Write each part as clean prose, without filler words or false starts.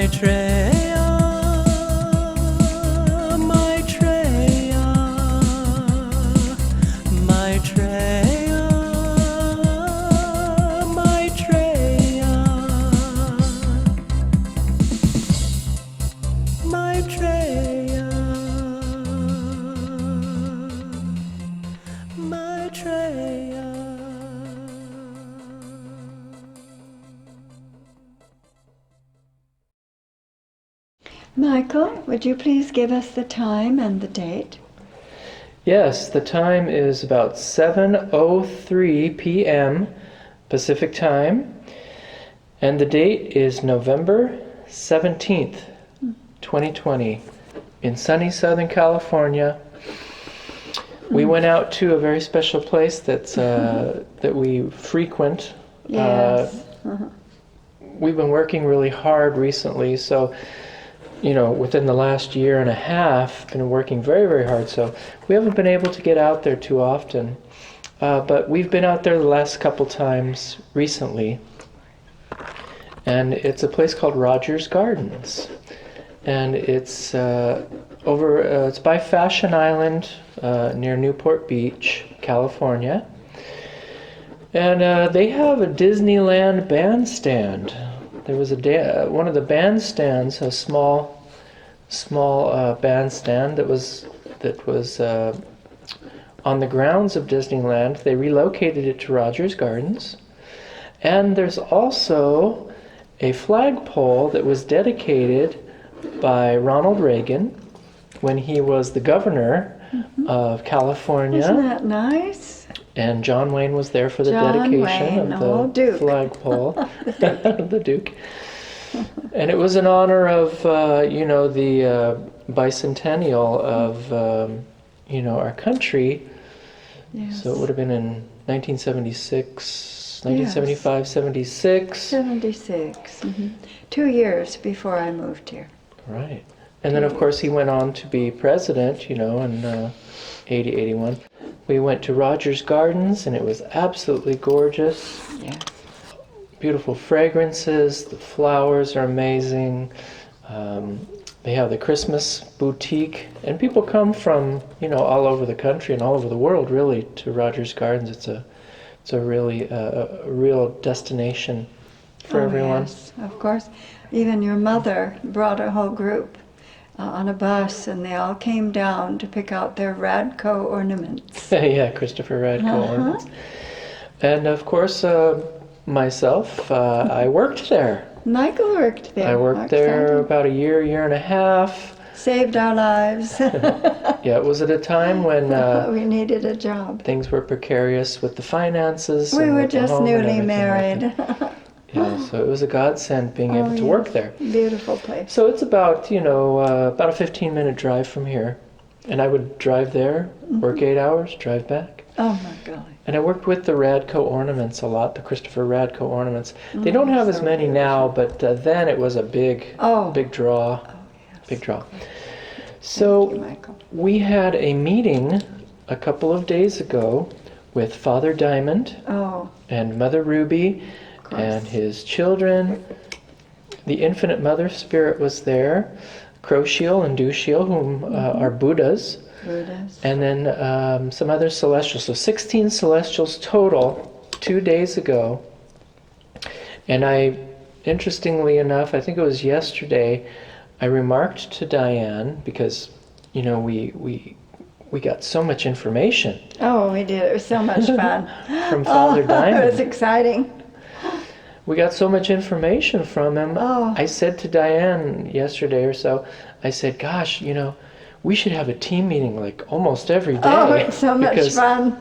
Maitreya, Maitreya, Maitreya, Maitreya, Maitreya, Maitreya. Michael, would you please give us the time and the date? Yes, the time is about 7:03 p.m. Pacific Time, and the date is November 17th, 2020, in sunny Southern California. We went out to a very special place that's that we frequent. Yes. We've been working really hard recently, so within the last year and a half, been working very, very hard. So we haven't been able to get out there too often. But we've been out there the last couple times recently. And it's a place called Rogers Gardens. And it's it's by Fashion Island, near Newport Beach, California. And they have a Disneyland bandstand. There was one of the bandstands, a small bandstand that was on the grounds of Disneyland. They relocated it to Rogers Gardens, and there's also a flagpole that was dedicated by Ronald Reagan when he was the governor of California. Isn't that nice? And John Wayne was there for the John dedication Wayne, of the Duke. flagpole. The Duke. And it was in honor of, the bicentennial of, our country. Yes. So it would have been in 1976, 1975, 76. 76. 2 years before I moved here. Right. And then, of course, he went on to be president, in 80, 81. We went to Rogers Gardens, and it was absolutely gorgeous. Yeah. Beautiful fragrances, the flowers are amazing. They have the Christmas boutique, and people come from, all over the country and all over the world, really, to Rogers Gardens. It's a really a real destination for everyone. Yes, of course. Even your mother brought a whole group on a bus, and they all came down to pick out their Radco ornaments. Yeah, Christopher Radco ornaments. And of course, myself, I worked there. Michael worked there. I worked there about a year and a half. Saved our lives. Yeah, it was at a time when we needed a job. things were precarious with the finances. We and were with the just home and newly everything married. like that. Yeah, so it was a godsend being able to work there. Beautiful place. So it's about, about a 15-minute drive from here. And I would drive there, work 8 hours, drive back. Oh my God. And I worked with the Radco ornaments a lot, the Christopher Radco ornaments. They don't have as many now, but then it was a big draw. Yes. Big draw. So Thank you, Michael. we had a meeting a couple of days ago with Father Diamond and Mother Ruby and his children. The Infinite Mother Spirit was there, Crociel and Duciel, whom are Buddhas. And then some other celestials. So 16 celestials total 2 days ago. And interestingly enough, I think it was yesterday, I remarked to Diane, because, we got so much information. Oh, we did. It was so much fun. From Father Diamond. It was exciting. We got so much information from him. I said to Diane yesterday or so, I said, gosh, we should have a team meeting like almost every day. Oh, it's so much fun.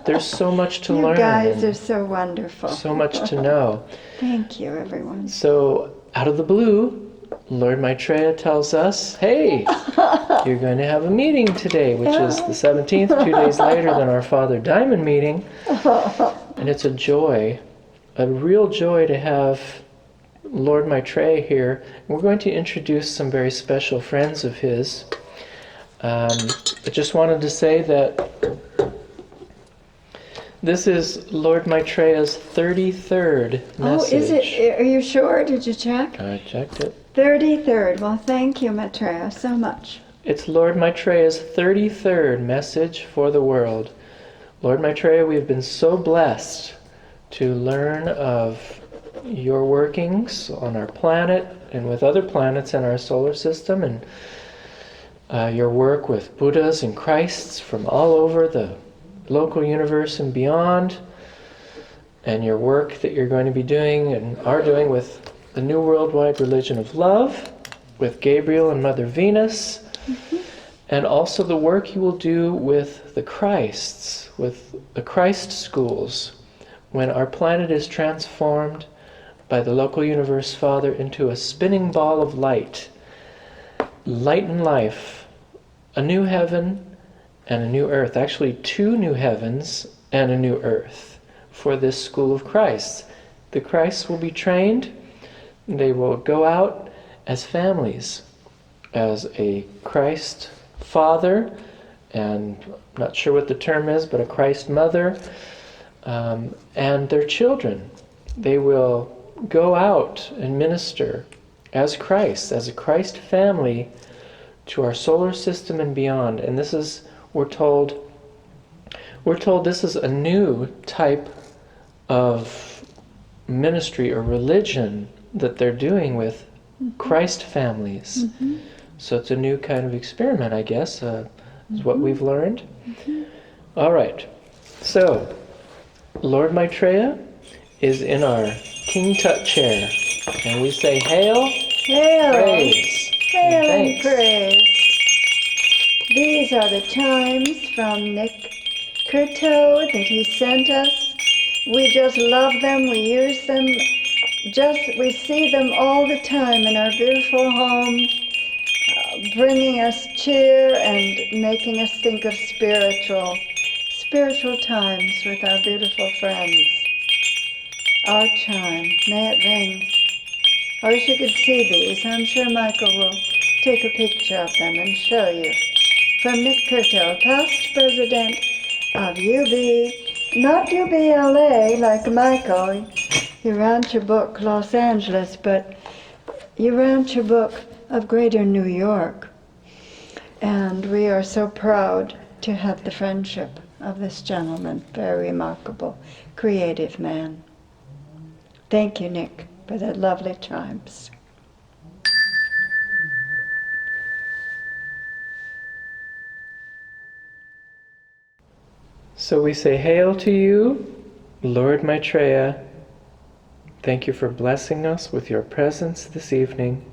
There's so much to learn. You guys are so wonderful. So much to know. Thank you, everyone. So, out of the blue, Lord Maitreya tells us, hey, you're going to have a meeting today, which is the 17th, 2 days later than our Father Diamond meeting. And it's a joy, a real joy to have Lord Maitreya here. We're going to introduce some very special friends of his. I just wanted to say that This is Lord Maitreya's 33rd message. Oh, is it? Are you sure? Did you check? I checked it. 33rd. Well, thank you, Maitreya, so much. It's Lord Maitreya's 33rd message for the world. Lord Maitreya, we have been so blessed to learn of your workings on our planet and with other planets in our solar system, and your work with Buddhas and Christs from all over the local universe and beyond, and your work that you're going to be doing and are doing with the New Worldwide Religion of Love, with Gabriel and Mother Venus, and also the work you will do with the Christs, with the Christ schools, when our planet is transformed by the local universe Father into a spinning ball of light and life, a new heaven and a new earth, actually 2 new heavens and a new earth for this school of Christ. The Christs will be trained, they will go out as families, as a Christ Father, and I'm not sure what the term is, but a Christ Mother, and their children. They will go out and minister as Christ, as a Christ family to our solar system and beyond. And this is, we're told this is a new type of ministry or religion that they're doing with Christ families. So it's a new kind of experiment, I guess, is what we've learned. All right. So, Lord Maitreya is in our King Tut chair, and we say, Hail, Hail, praise, hail and thanks. praise. These are the chimes from Nick Curto that he sent us. We just love them, we use them, we see them all the time in our beautiful home, bringing us cheer and making us think of spiritual times with our beautiful friends. Our chime, may it ring. I wish you could see these. I'm sure Michael will take a picture of them and show you. From Nick Curto, past president of not UBLA like Michael, Urantia Book Los Angeles, but Urantia Book of Greater New York. And we are so proud to have the friendship of this gentleman, very remarkable, creative man. Thank you, Nick, for the lovely chimes. So we say, Hail to you, Lord Maitreya. Thank you for blessing us with your presence this evening.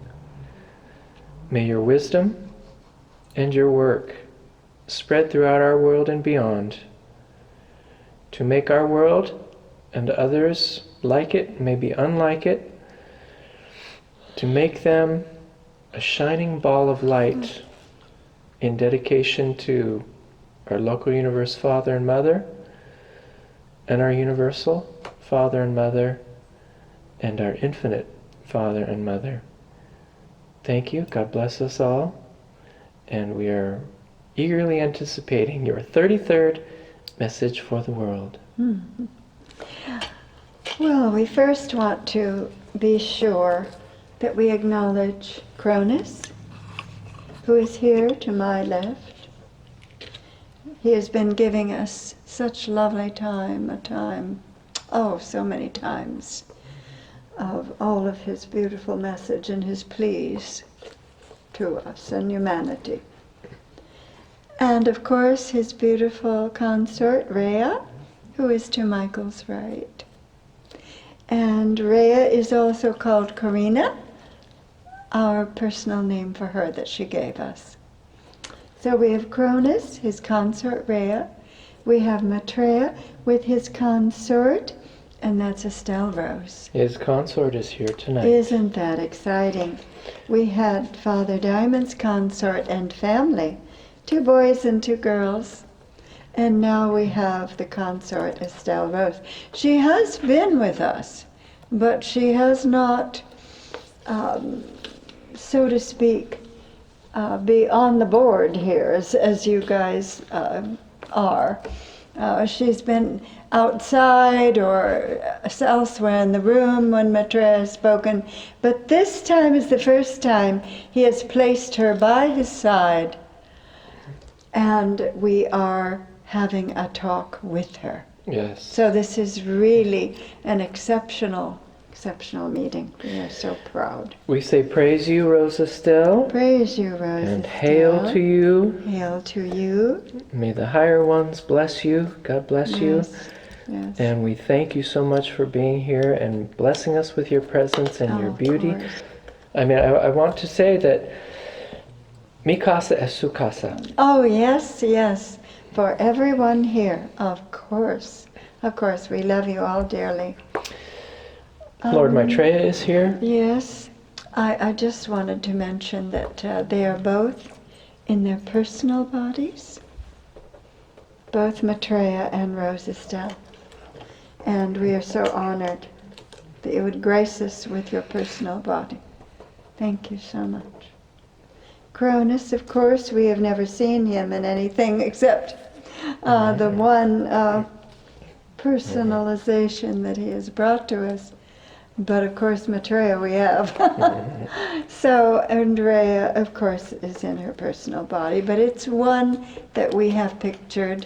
May your wisdom and your work spread throughout our world and beyond, to make our world and others like it, maybe unlike it, to make them a shining ball of light in dedication to our local universe Father and Mother, and our universal Father and Mother, and our infinite Father and Mother. Thank you. God bless us all. And we are eagerly anticipating your 33rd message for the world. Well, we first want to be sure that we acknowledge Cronus, who is here to my left. He has been giving us such lovely so many times, of all of his beautiful message and his pleas to us and humanity. And of course his beautiful consort, Rhea, who is to Michael's right. And Rhea is also called Karina, our personal name for her that she gave us. So we have Cronus, his consort Rhea. We have Maitreya with his consort, and that's Estelle Rose. His consort is here tonight. Isn't that exciting? We had Father Diamond's consort and family, 2 boys and 2 girls. And now we have the consort Estelle Rose. She has been with us, but she has not, so to speak, be on the board here as you guys are. She's been outside or elsewhere in the room when Maitreya has spoken, but this time is the first time he has placed her by his side, and we are having a talk with her. Yes. So this is really an exceptional meeting. We are so proud. We say praise you, Rose Estelle. Praise you, Rose And Estelle. hail to you. Hail to you. May the higher ones bless you. God bless you. Yes. And we thank you so much for being here and blessing us with your presence and your Of beauty. course. I mean, I want to say that mi casa es su casa. Oh, yes, yes. For everyone here, of course. Of course, we love you all dearly. Lord Maitreya is here. Yes. I just wanted to mention that they are both in their personal bodies, both Maitreya and Rose Estelle. And we are so honored that you would grace us with your personal body. Thank you so much. Cronus, of course, we have never seen him in anything except the one personalization that he has brought to us. But of course, Maitreya we have. So, and Rhea, of course, is in her personal body, but it's one that we have pictured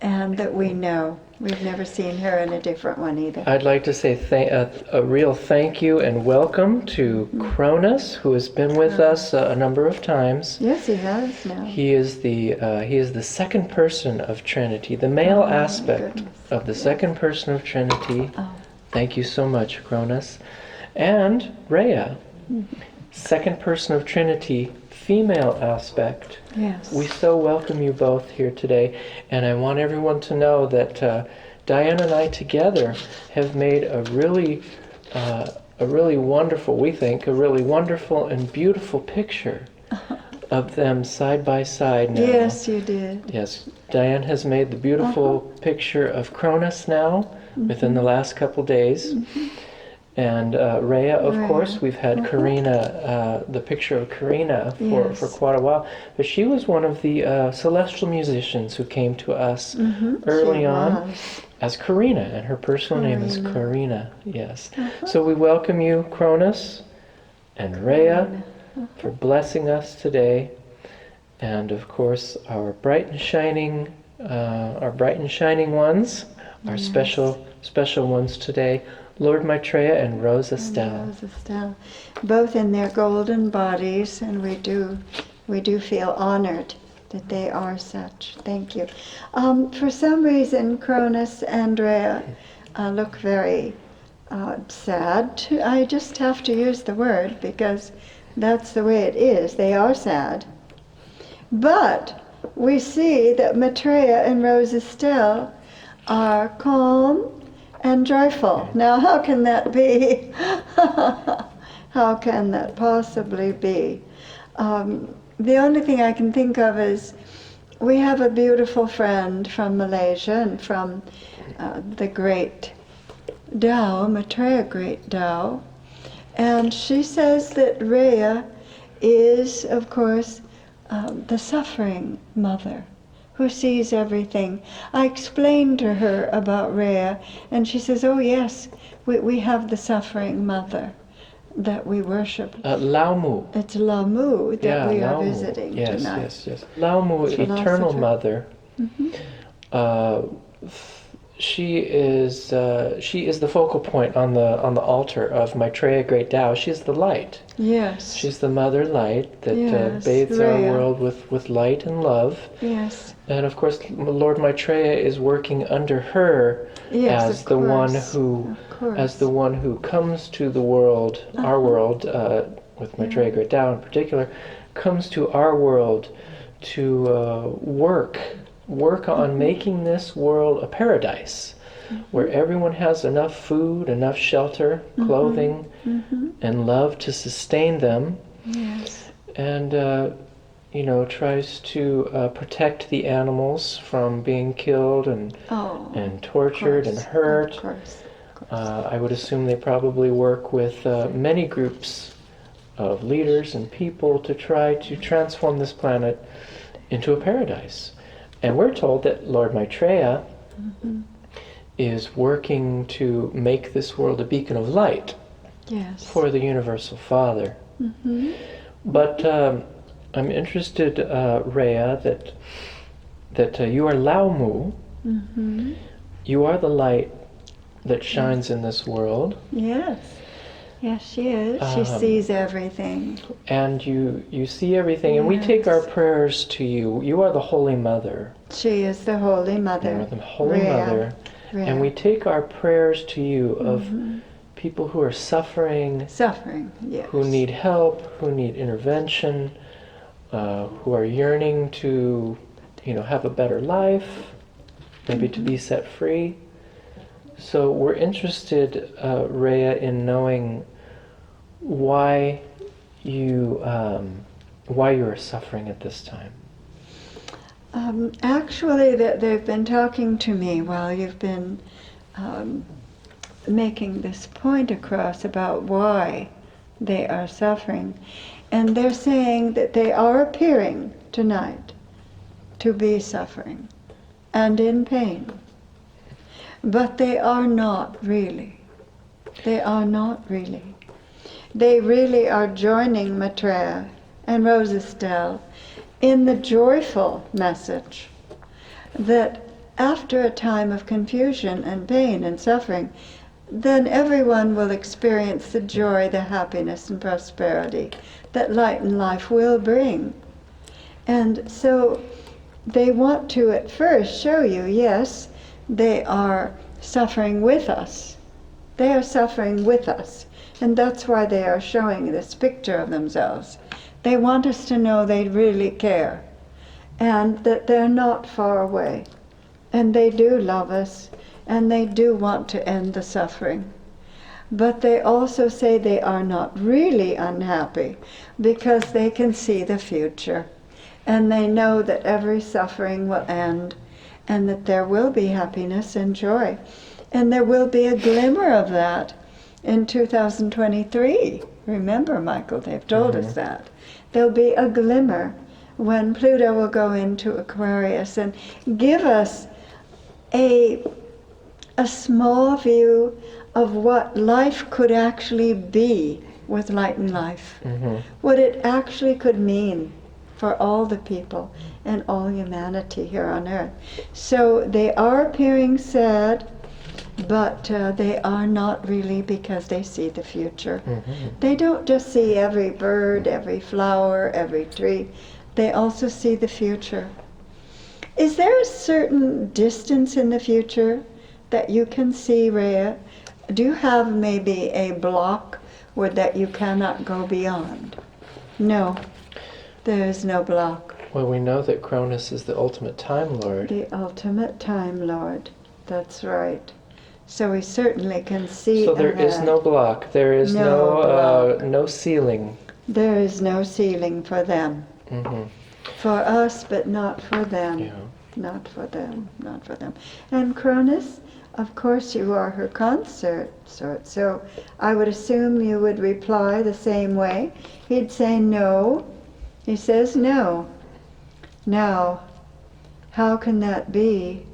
and that we know. We've never seen her in a different one either. I'd like to say a real thank you and welcome to Cronus, who has been with us a number of times. Yes, he has now. He is the second person of Trinity, the male my aspect goodness. of the second person of Trinity. Oh. Thank you so much, Cronus. And Rhea, second person of Trinity, female aspect. Yes. We so welcome you both here today, and I want everyone to know that Diane and I together have made a really wonderful, we think, a really wonderful and beautiful picture of them side by side now. Yes, you did. Yes, Diane has made the beautiful picture of Cronus now within the last couple days. And Rhea, of Rhea. course, we've had Karina, the picture of Karina for Yes. quite a while. But she was one of the celestial musicians who came to us early She on was. as Karina, and her personal name is Karina. Karina. Yes. So we welcome you, Cronus and Rhea, for blessing us today. And of course, our bright and shining ones, our special ones today, Lord Maitreya and Rose Estelle. Rose Estelle, both in their golden bodies, and we do feel honored that they are such. Thank you. For some reason, Cronus and Rhea look very sad. I just have to use the word because that's the way it is. They are sad. But we see that Maitreya and Rose Estelle are calm and joyful. Now, how can that be? How can that possibly be? The only thing I can think of is we have a beautiful friend from Malaysia and from the great Tao, Maitreya Great Tao, and she says that Rhea is, of course, the suffering mother who sees everything. I explained to her about Rhea, and she says, oh yes, we have the suffering mother that we worship. Lao Mu. It's Lamu that we Lao are Mu. visiting Yes, tonight. yes. Lao Mu, Eternal Philosopher. Mother. She is the focal point on the altar of Maitreya Great Tao. She's the light. Yes. She's the mother light that Yes, bathes our Rhea. world with light and love. Yes. And of course, Lord Maitreya is working under her Yes, as of the one course. who, Of course. as the one who comes to the world, our world, with Maitreya Great Tao in particular, comes to our world to work on making this world a paradise, where everyone has enough food, enough shelter, clothing, and love to sustain them. Yes. And tries to protect the animals from being killed and tortured and hurt. Of course. I would assume they probably work with many groups of leaders and people to try to transform this planet into a paradise. And we're told that Lord Maitreya is working to make this world a beacon of light Yes. for the Universal Father. But I'm interested, Rhea, that you are Lao Mu. You are the light that shines in this world. Yes. Yes, she is. She sees everything. And you see everything, and we take our prayers to you. You are the Holy Mother. She is the Holy Mother. You are the Holy Rhea. Mother. Rhea. And we take our prayers to you of people who are suffering, Yes. who need help, who need intervention, who are yearning to, have a better life, maybe to be set free. So we're interested, Rhea, in knowing why you are suffering at this time. Actually, they've been talking to me while you've been making this point across about why they are suffering. And they're saying that they are appearing tonight to be suffering and in pain. But they are not really. They are not really. They really are joining Maitreya and Rose Estelle in the joyful message that after a time of confusion and pain and suffering, then everyone will experience the joy, the happiness and prosperity that light and life will bring. And so they want to at first show you, yes, they are suffering with us. They are suffering with us. And that's why they are showing this picture of themselves. They want us to know they really care and that they're not far away. And they do love us and they do want to end the suffering. But they also say they are not really unhappy because they can see the future. And they know that every suffering will end and that there will be happiness and joy. And there will be a glimmer of that in 2023. Remember, Michael, they've told us that. There'll be a glimmer when Pluto will go into Aquarius and give us a small view of what life could actually be with light and life. What it actually could mean for all the people and all humanity here on earth. So they are appearing sad, but they are not really, because they see the future. They don't just see every bird, every flower, every tree. They also see the future. Is there a certain distance in the future that you can see, Rhea? Do you have maybe a block where that you cannot go beyond? No, there is no block. Well, we know that Cronus is the ultimate Time Lord. The ultimate Time Lord. That's right. So we certainly can see. So there is no block. There is no ceiling. There is no ceiling for them. For us, but not for them. Yeah. Not for them. Not for them. And Cronus, of course, you are her consort. So I would assume you would reply the same way. He'd say no. He says no. Now, how can that be?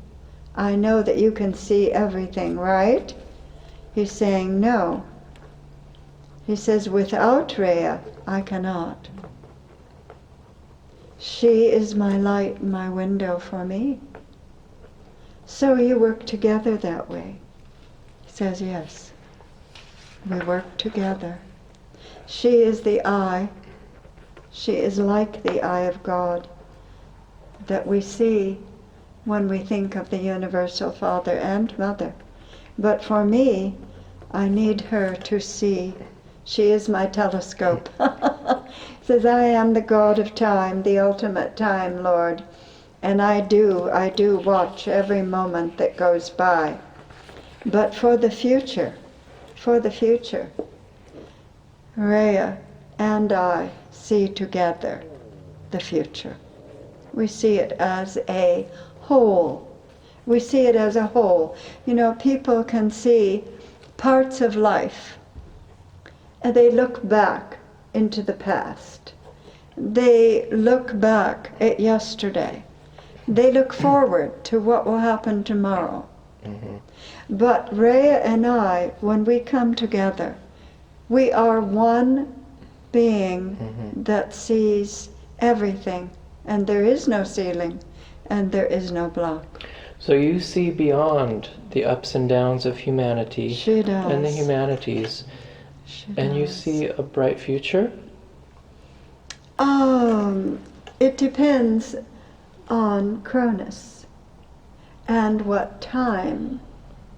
I know that you can see everything, right? He's saying no. He says, without Rhea, I cannot. She is my light, my window for me. So you work together that way. He says, yes. We work together. She is the eye. She is like the eye of God that we see when we think of the Universal Father and Mother. But for me, I need her to see. She is my telescope. Says, I am the God of time, the ultimate Time Lord. And I do watch every moment that goes by. But for the future, Rhea and I see together the future. We see it as a whole. We see it as a whole. You know, people can see parts of life, and they look back into the past. They look back at yesterday, They look forward to what will happen tomorrow. Mm-hmm. But Rhea and I, when we come together, we are one being that sees everything, and there is no ceiling, and there is no block. So you see beyond the ups and downs of humanity She does. and the humanities, and you does. see a bright future? It depends on Cronus and what time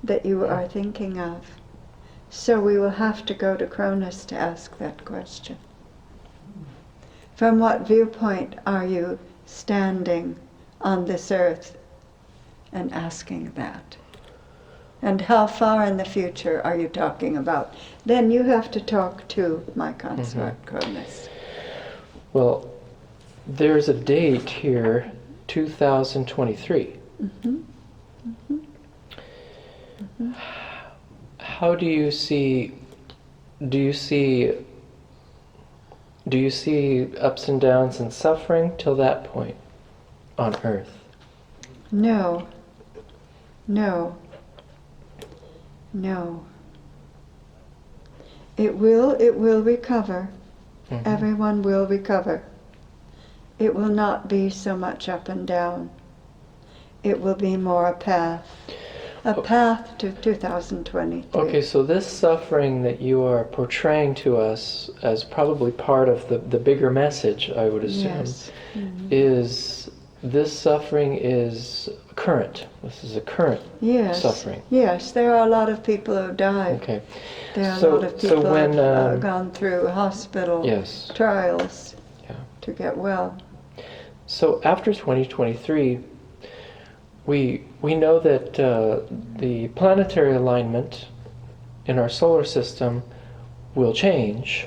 that you are thinking of. So we will have to go to Cronus to ask that question. From what viewpoint are you standing on this earth and asking that? And how far in the future are you talking about? Then you have to talk to my consort, Cronus. Well, there's a date here, 2023. How do you see ups and downs and suffering till that point on earth? No. No. No. It will recover. Everyone will recover. It will not be so much up and down. It will be more a path to 2023. Okay, so this suffering that you are portraying to us as probably part of the bigger message, I would assume, Yes. is this suffering is current. This is a current Yes. suffering. Yes, there are a lot of people who died. Okay. There are So- a lot of so people when, who have gone through hospital Yes. trials Yeah. to get well. So after 2023, we know that the planetary alignment in our solar system will change.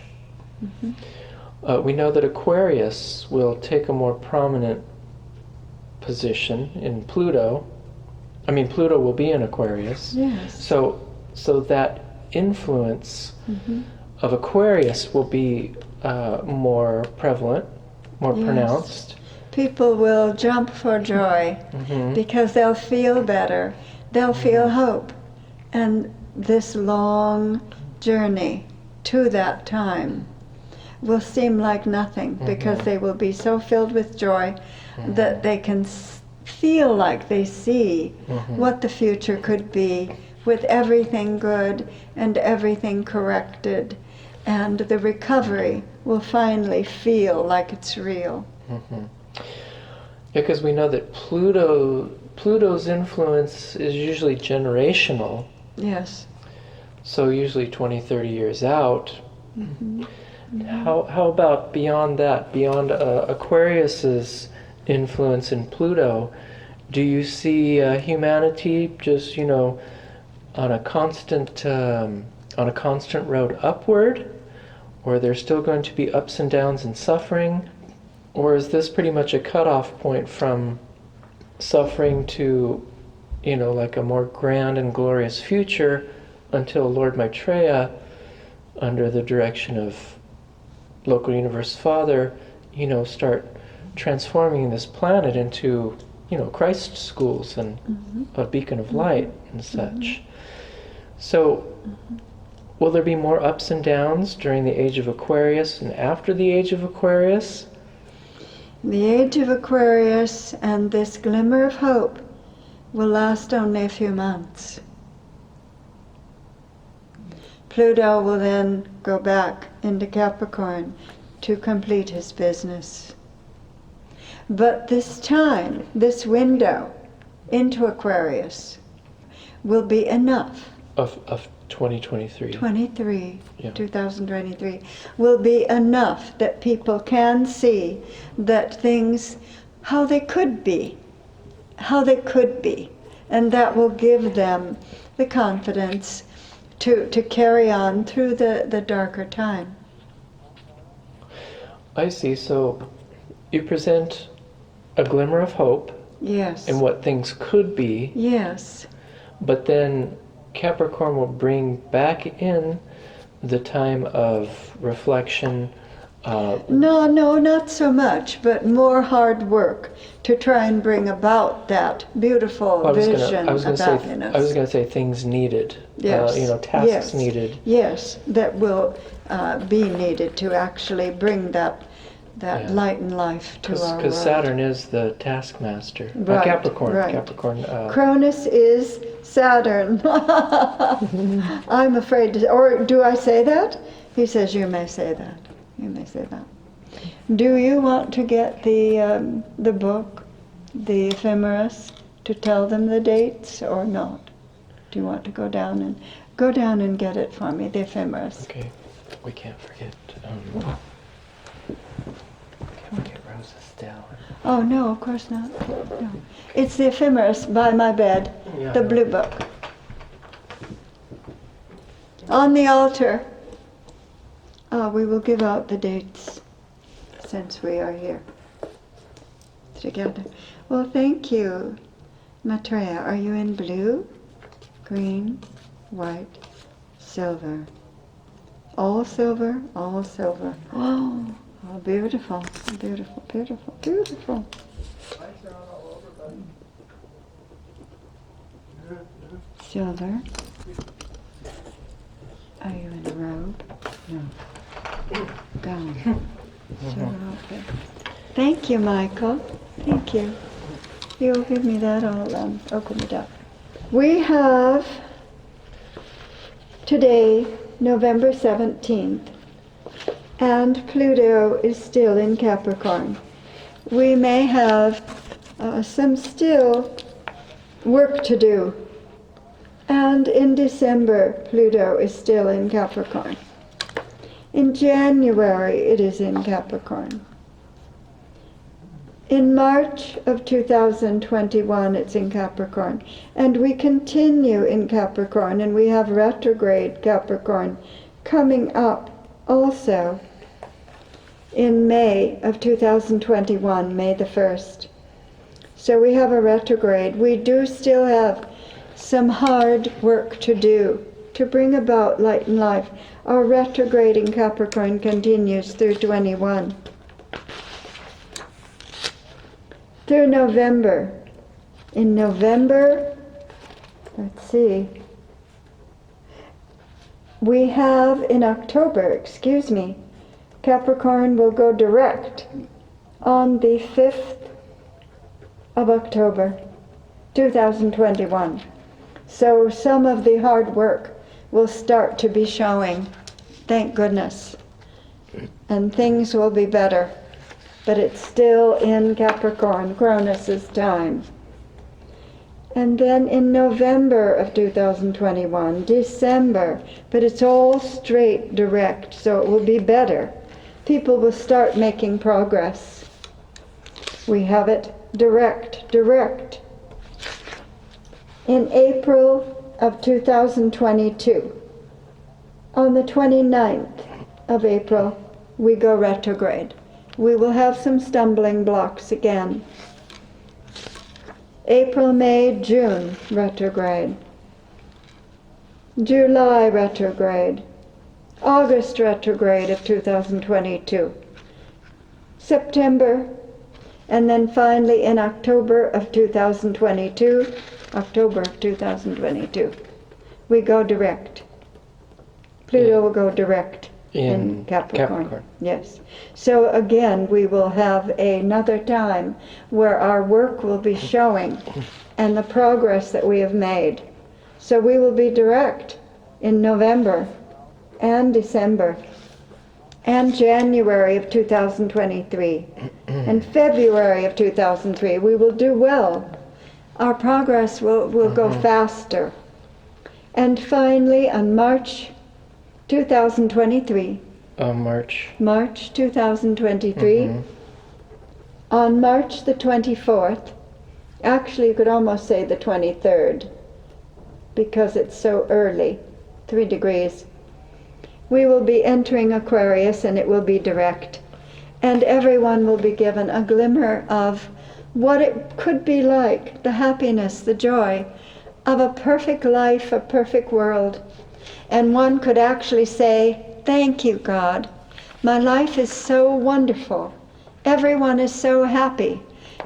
We know that Aquarius will take a more prominent position in Pluto. I mean, Pluto will be in Aquarius. Yes. So that influence of Aquarius will be more prevalent, more Yes. pronounced. People will jump for joy because they'll feel better. They'll feel hope. And this long journey to that time will seem like nothing because they will be so filled with joy that they can feel like they see what the future could be with everything good and everything corrected, and the recovery will finally feel like it's real. Because we know that Pluto's influence is usually generational, Yes. so usually 20, 30 years out. How about beyond that, beyond Aquarius's influence in Pluto? Do you see humanity just, on a constant road upward, or there's still going to be ups and downs and suffering? Or is this pretty much a cutoff point from suffering to, like a more grand and glorious future until Lord Maitreya, under the direction of local universe father, start transforming this planet into, Christ schools and a beacon of light and such. So, will there be more ups and downs during the Age of Aquarius and after the Age of Aquarius? The Age of Aquarius and this glimmer of hope will last only a few months. Pluto will then go back into Capricorn to complete his business. But this time, this window into Aquarius will be enough. Of 2023. 2023 will be enough that people can see that things, how they could be, and that will give them the confidence to carry on through the darker time. I see. So you present a glimmer of hope Yes. in what things could be, Yes. but then Capricorn will bring back in the time of reflection, No, not so much, but more hard work to try and bring about that beautiful vision of happiness. I was going to say things needed. Yes. Tasks yes. needed. Yes, that will be needed to actually bring that light and life to our world. Because Saturn is the taskmaster. Right, Capricorn. right. Capricorn. Cronus is Saturn. I'm afraid to, or do I say that? He says, you may say that. You may say that. Do you want to get the book, the ephemeris, to tell them the dates or not? Do you want to go down and get it for me, the ephemeris? Okay, we can't forget. Can't forget Rose Estelle. Oh no, of course not. No, it's the ephemeris by my bed, the blue book. On the altar. We will give out the dates since we are here together. Well, thank you, Maitreya. Are you in blue, green, white, silver? All silver, all silver. Oh, beautiful, beautiful, beautiful, beautiful. Silver. Are you in a robe? No. Gown. Silver outfit. Thank you, Michael. Thank you. You'll give me that, I'll open it up. We have today, November 17th, and Pluto is still in Capricorn. We may have some still work to do. And in December, Pluto is still in Capricorn. In January, it is in Capricorn. In March of 2021, it's in Capricorn. And we continue in Capricorn, and we have retrograde Capricorn coming up also in May of 2021, May the 1st. So we have a retrograde. We do still have some hard work to do to bring about light and life. Our retrograde in Capricorn continues through 21. Through November. In November, let's see, we have in October, Capricorn will go direct on the 5th of October, 2021. So some of the hard work will start to be showing, thank goodness. And things will be better. But it's still in Capricorn, Cronus's time. And then in November of 2021, December, but it's all straight direct, so it will be better. People will start making progress. We have it direct. In April of 2022, on the 29th of April, we go retrograde. We will have some stumbling blocks again. April, May, June, retrograde. July, retrograde. August, retrograde of 2022. September, and then finally in October of 2022, we go direct. Pluto will go direct in Capricorn. Yes. So again, we will have another time where our work will be showing and the progress that we have made. So we will be direct in November and December and January of 2023 and February of 2003. We will do well. Our progress will go faster. And finally, on March 2023. March 2023. On March the 24th, actually you could almost say the 23rd, because it's so early, 3 degrees. We will be entering Aquarius, and it will be direct. And everyone will be given a glimmer of what it could be like, the happiness, the joy of a perfect life, a perfect world. And one could actually say, thank you, God. My life is so wonderful. Everyone is so happy.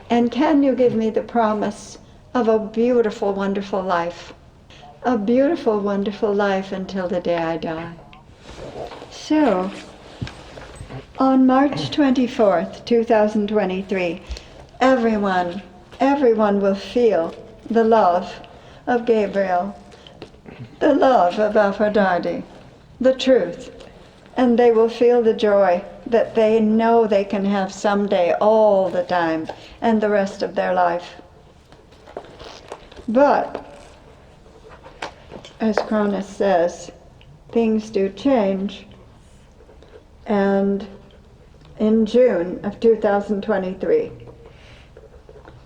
And can you give me the promise of a beautiful, wonderful life? A beautiful, wonderful life until the day I die. So, on March 24th, 2023, everyone will feel the love of Gabriel, the love of Aphrodite, the truth, and they will feel the joy that they know they can have someday, all the time, and the rest of their life. But, as Cronus says, things do change, and in June of 2023,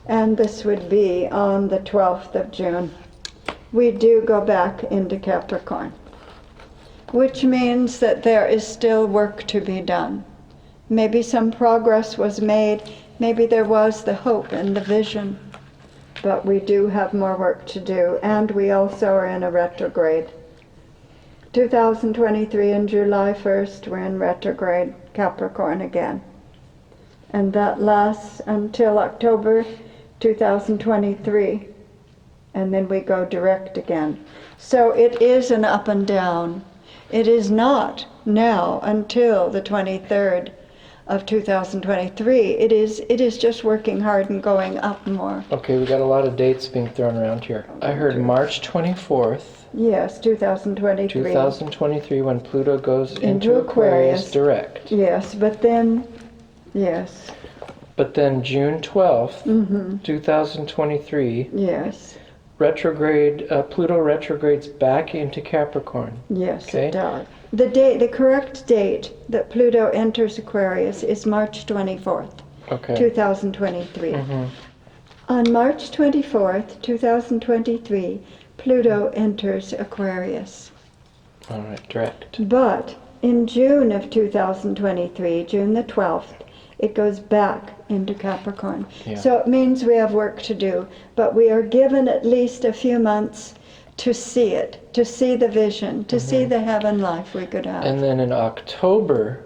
and this would be on the 12th of June, we do go back into Capricorn, which means that there is still work to be done. Maybe some progress was made, maybe there was the hope and the vision, but we do have more work to do, and we also are in a retrograde. 2023 and July 1st, we're in retrograde Capricorn again. And that lasts until October 2023, and then we go direct again. So it is an up and down. It is not now until the 23rd of 2023. It is just working hard and going up more. Okay, we got a lot of dates being thrown around here. I heard March 24th, Yes, 2023. 2023, when Pluto goes into Aquarius direct. Yes, but then, yes, But then June 12th, 2023, yes, retrograde, Pluto retrogrades back into Capricorn. yes, Okay. it does. The correct date that Pluto enters Aquarius is March 24th, Okay. 2023. On March 24th, 2023, Pluto enters Aquarius. All right, direct. But in June of 2023, June the 12th, it goes back into Capricorn. Yeah. So it means we have work to do, but we are given at least a few months to see it, to see the vision, to see the heaven life we could have. And then in October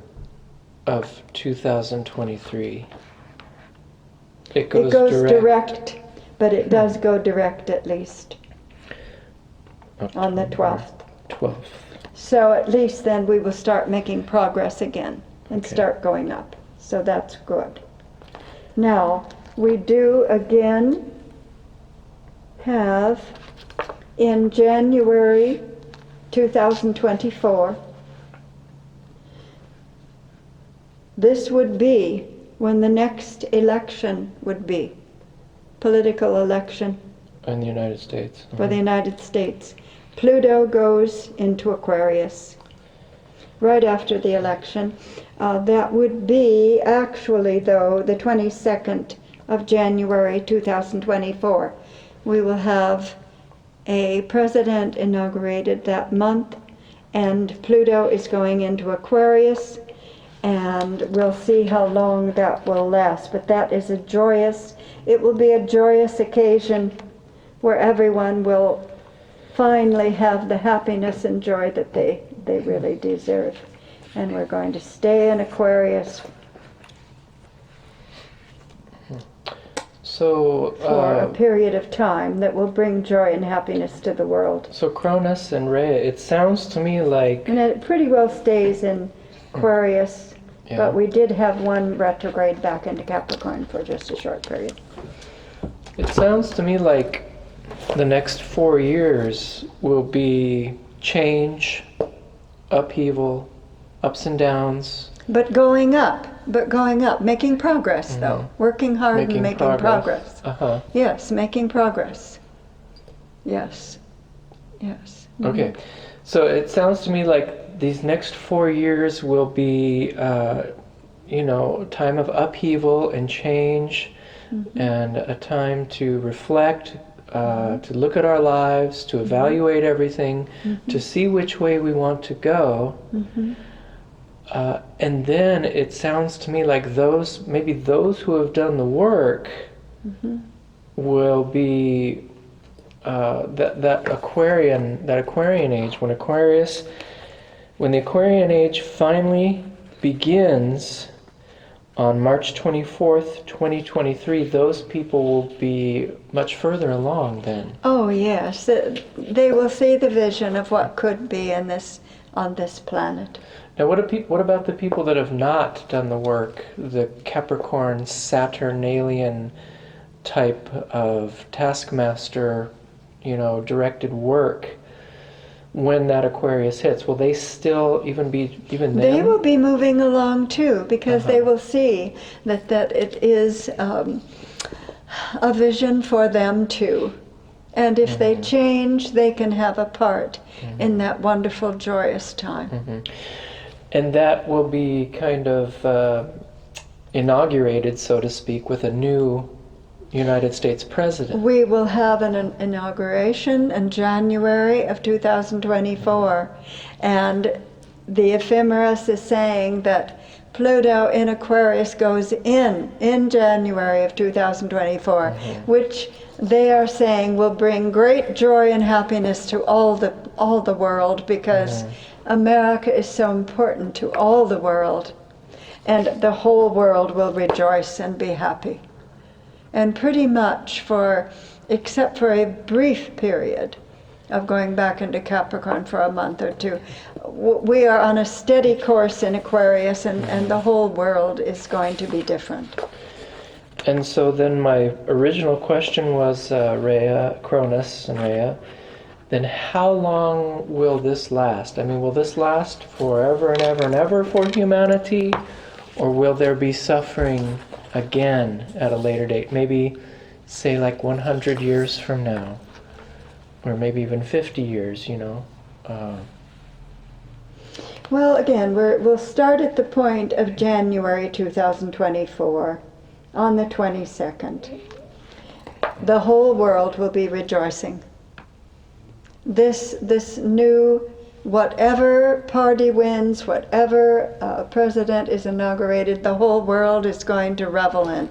of 2023, it goes direct, but it does go direct at least on the 12th. 12th. So at least then we will start making progress again and Okay. start going up. So that's good. Now, we do again have in January 2024, this would be when the next election would be, political election In the United States. for the United States. Pluto goes into Aquarius right after the election. That would be actually, though, the 22nd of January 2024. We will have a president inaugurated that month, and Pluto is going into Aquarius, and we'll see how long that will last. But that is it will be a joyous occasion where everyone will finally have the happiness and joy that they really deserve. And we're going to stay in Aquarius So, for a period of time that will bring joy and happiness to the world. so Cronus and Rhea, it sounds to me like, And it pretty well stays in Aquarius, yeah, but we did have one retrograde back into Capricorn for just a short period. it sounds to me like the next 4 years will be change, upheaval, ups and downs, But going up, making progress though, working hard and making progress. Uh-huh. Yes, making progress. Yes, yes. Okay, so it sounds to me like these next 4 years will be, time of upheaval and change, and a time to reflect, to look at our lives, to evaluate everything, to see which way we want to go. And then it sounds to me like those who have done the work will be that Aquarian age, when the Aquarian age finally begins on March 24th, 2023, those people will be much further along then. Oh yes, they will see the vision of what could be in this on this planet. Now, what about the people that have not done the work, the Capricorn, Saturnalian type of taskmaster, directed work? When that Aquarius hits, will they still even them? They will be moving along too, because they will see that it is a vision for them too. And if they change, they can have a part in that wonderful, joyous time. And that will be kind of inaugurated, so to speak, with a new United States president. We will have an inauguration in January of 2024, and the ephemeris is saying that Pluto in Aquarius goes in January of 2024, which they are saying will bring great joy and happiness to all the world, because America is so important to all the world, and the whole world will rejoice and be happy. And pretty much except for a brief period of going back into Capricorn for a month or two, we are on a steady course in Aquarius, and the whole world is going to be different. And so then my original question was, Rhea, Cronus and Rhea, then how long will this last? I mean, will this last forever and ever and ever for humanity? Or will there be suffering again at a later date? Maybe, say, like 100 years from now. Or maybe even 50 years, Well, again, we'll start at the point of January 2024, on the 22nd. The whole world will be rejoicing. This new, whatever party wins, whatever president is inaugurated, the whole world is going to revel in.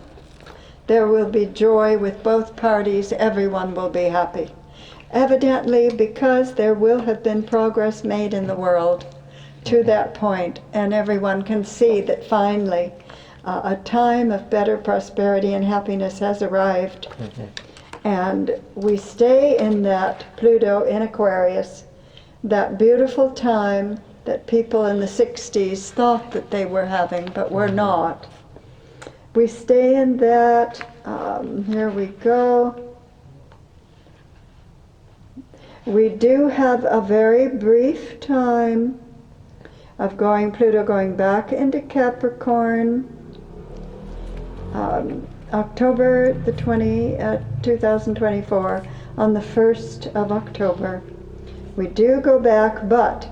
There will be joy with both parties. Everyone will be happy. Evidently, because there will have been progress made in the world to that point, and everyone can see that finally a time of better prosperity and happiness has arrived. And we stay in that Pluto in Aquarius, that beautiful time that people in the 60s thought that they were having, but were not. We stay in that. Here we go. We do have a very brief time of Pluto going back into Capricorn. October the 2024, on the 1st of October. We do go back, but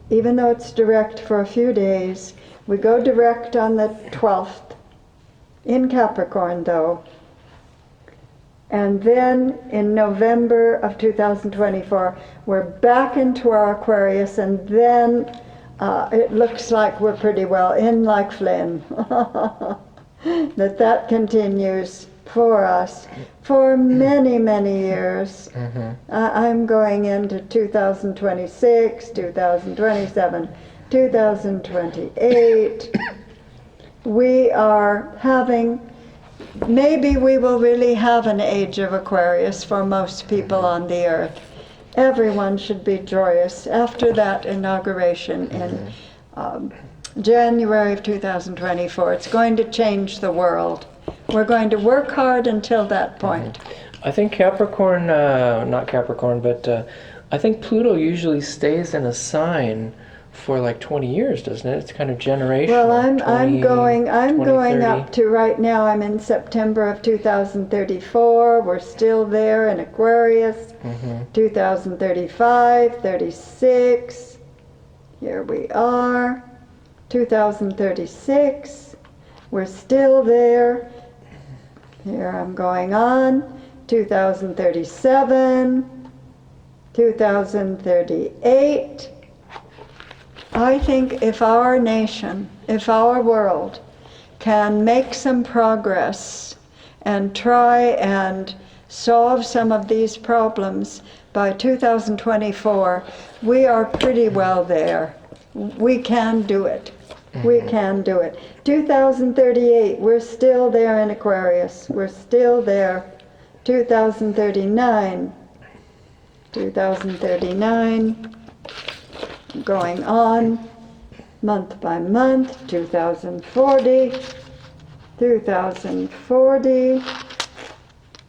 even though it's direct for a few days, we go direct on the 12th, in Capricorn though. And then in November of 2024, we're back into our Aquarius, and then it looks like we're pretty well in, like Flynn. that continues for us for many, many years. I'm going into 2026, 2027, 2028. We are having, maybe we will really have an age of Aquarius for most people on the earth. Everyone should be joyous after that inauguration in January of 2024. It's going to change the world. We're going to work hard until that point. I think Capricorn, not Capricorn, but I think Pluto usually stays in a sign for like 20 years, doesn't it? It's kind of generational. Well, I'm going 30. up to, right now I'm in September of 2034. We're still there in Aquarius. 2035, 36. Here we are. 2036. We're still there. Here I'm going on. 2037. 2038. I think if our nation, if our world can make some progress and try and solve some of these problems by 2024, we are pretty well there. We can do it. We can do it. 2038, we're still there in Aquarius. We're still there. 2039, 2039, going on month by month. 2040, 2040,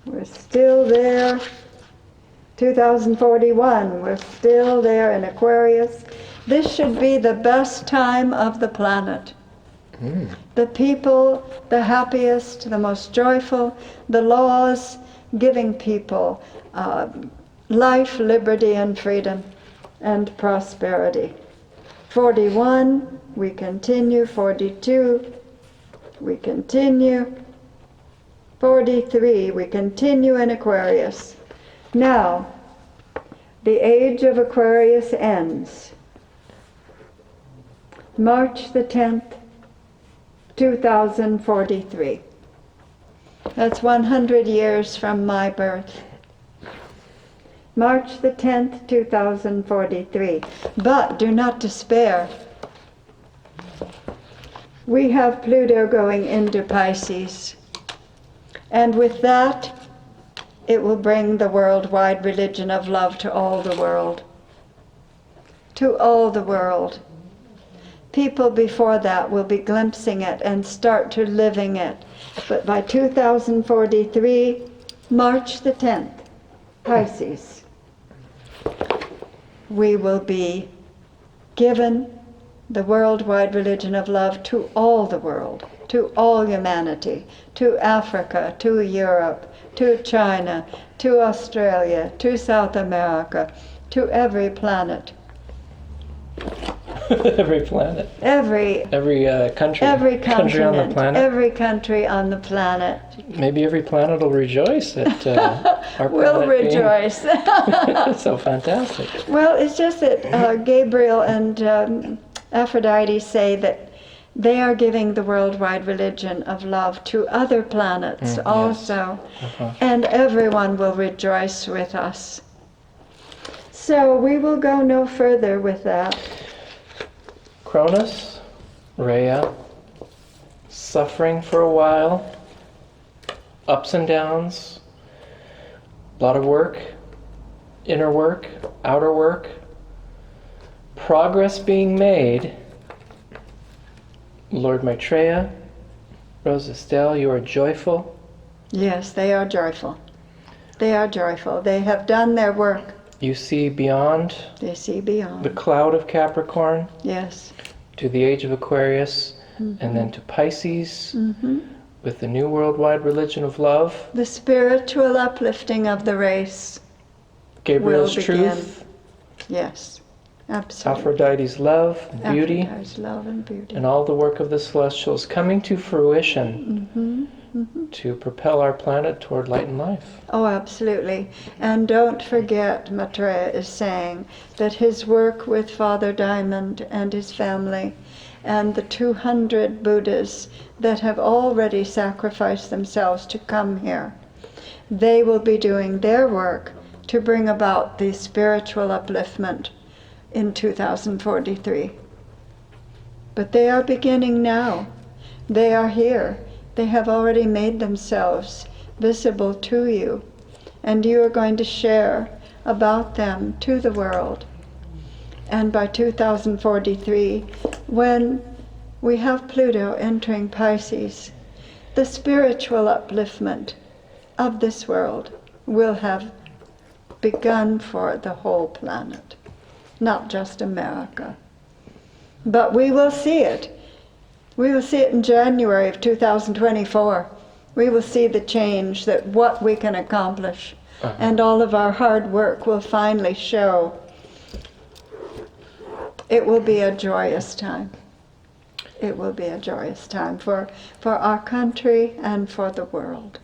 we're still there. 2041, we're still there in Aquarius. This should be the best time of the planet. The people, the happiest, the most joyful, the laws giving people life, liberty, and freedom, and prosperity. 41, we continue. 42, we continue. 43, we continue in Aquarius. Now, the age of Aquarius ends March the 10th, 2043. That's 100 years from my birth. March the 10th, 2043. But do not despair. We have Pluto going into Pisces. And with that, it will bring the worldwide religion of love to all the world. To all the world. People before that will be glimpsing it and start to living it. But by 2043, March the 10th, Pisces, we will be given the worldwide religion of love to all the world, to all humanity, to Africa, to Europe, to China, to Australia, to South America, to every planet. Every planet. Every country. Every country on the planet. Every country on the planet. Maybe every planet will rejoice at our will planet rejoice. being so fantastic. Well, it's just that Gabriel and Aphrodite say that they are giving the worldwide religion of love to other planets also. Yes. And everyone will rejoice with us. So we will go no further with that. Cronus, Rhea, suffering for a while, ups and downs, a lot of work, inner work, outer work, progress being made. Lord Maitreya, Rose Estelle, you are joyful. Yes, they are joyful. They are joyful. They have done their work. You see beyond They see beyond. the cloud of Capricorn Yes. to the Age of Aquarius, and then to Pisces with the new worldwide religion of love. The spiritual uplifting of the race. Gabriel's will begin. truth, Yes, absolutely. Aphrodite's love and beauty, Aphrodite's love and beauty. and all the work of the celestials coming to fruition to propel our planet toward light and life. Oh, absolutely. And don't forget, Maitreya is saying that his work with Father Diamond and his family and the 200 Buddhas that have already sacrificed themselves to come here, they will be doing their work to bring about the spiritual upliftment in 2043. But they are beginning now. They are here. They have already made themselves visible to you, and you are going to share about them to the world. And by 2043, when we have Pluto entering Pisces, the spiritual upliftment of this world will have begun for the whole planet, not just America. But we will see it. We will see it in January of 2024. We will see the change, that what we can accomplish, and all of our hard work will finally show. It will be a joyous time. It will be a joyous time for our country and for the world.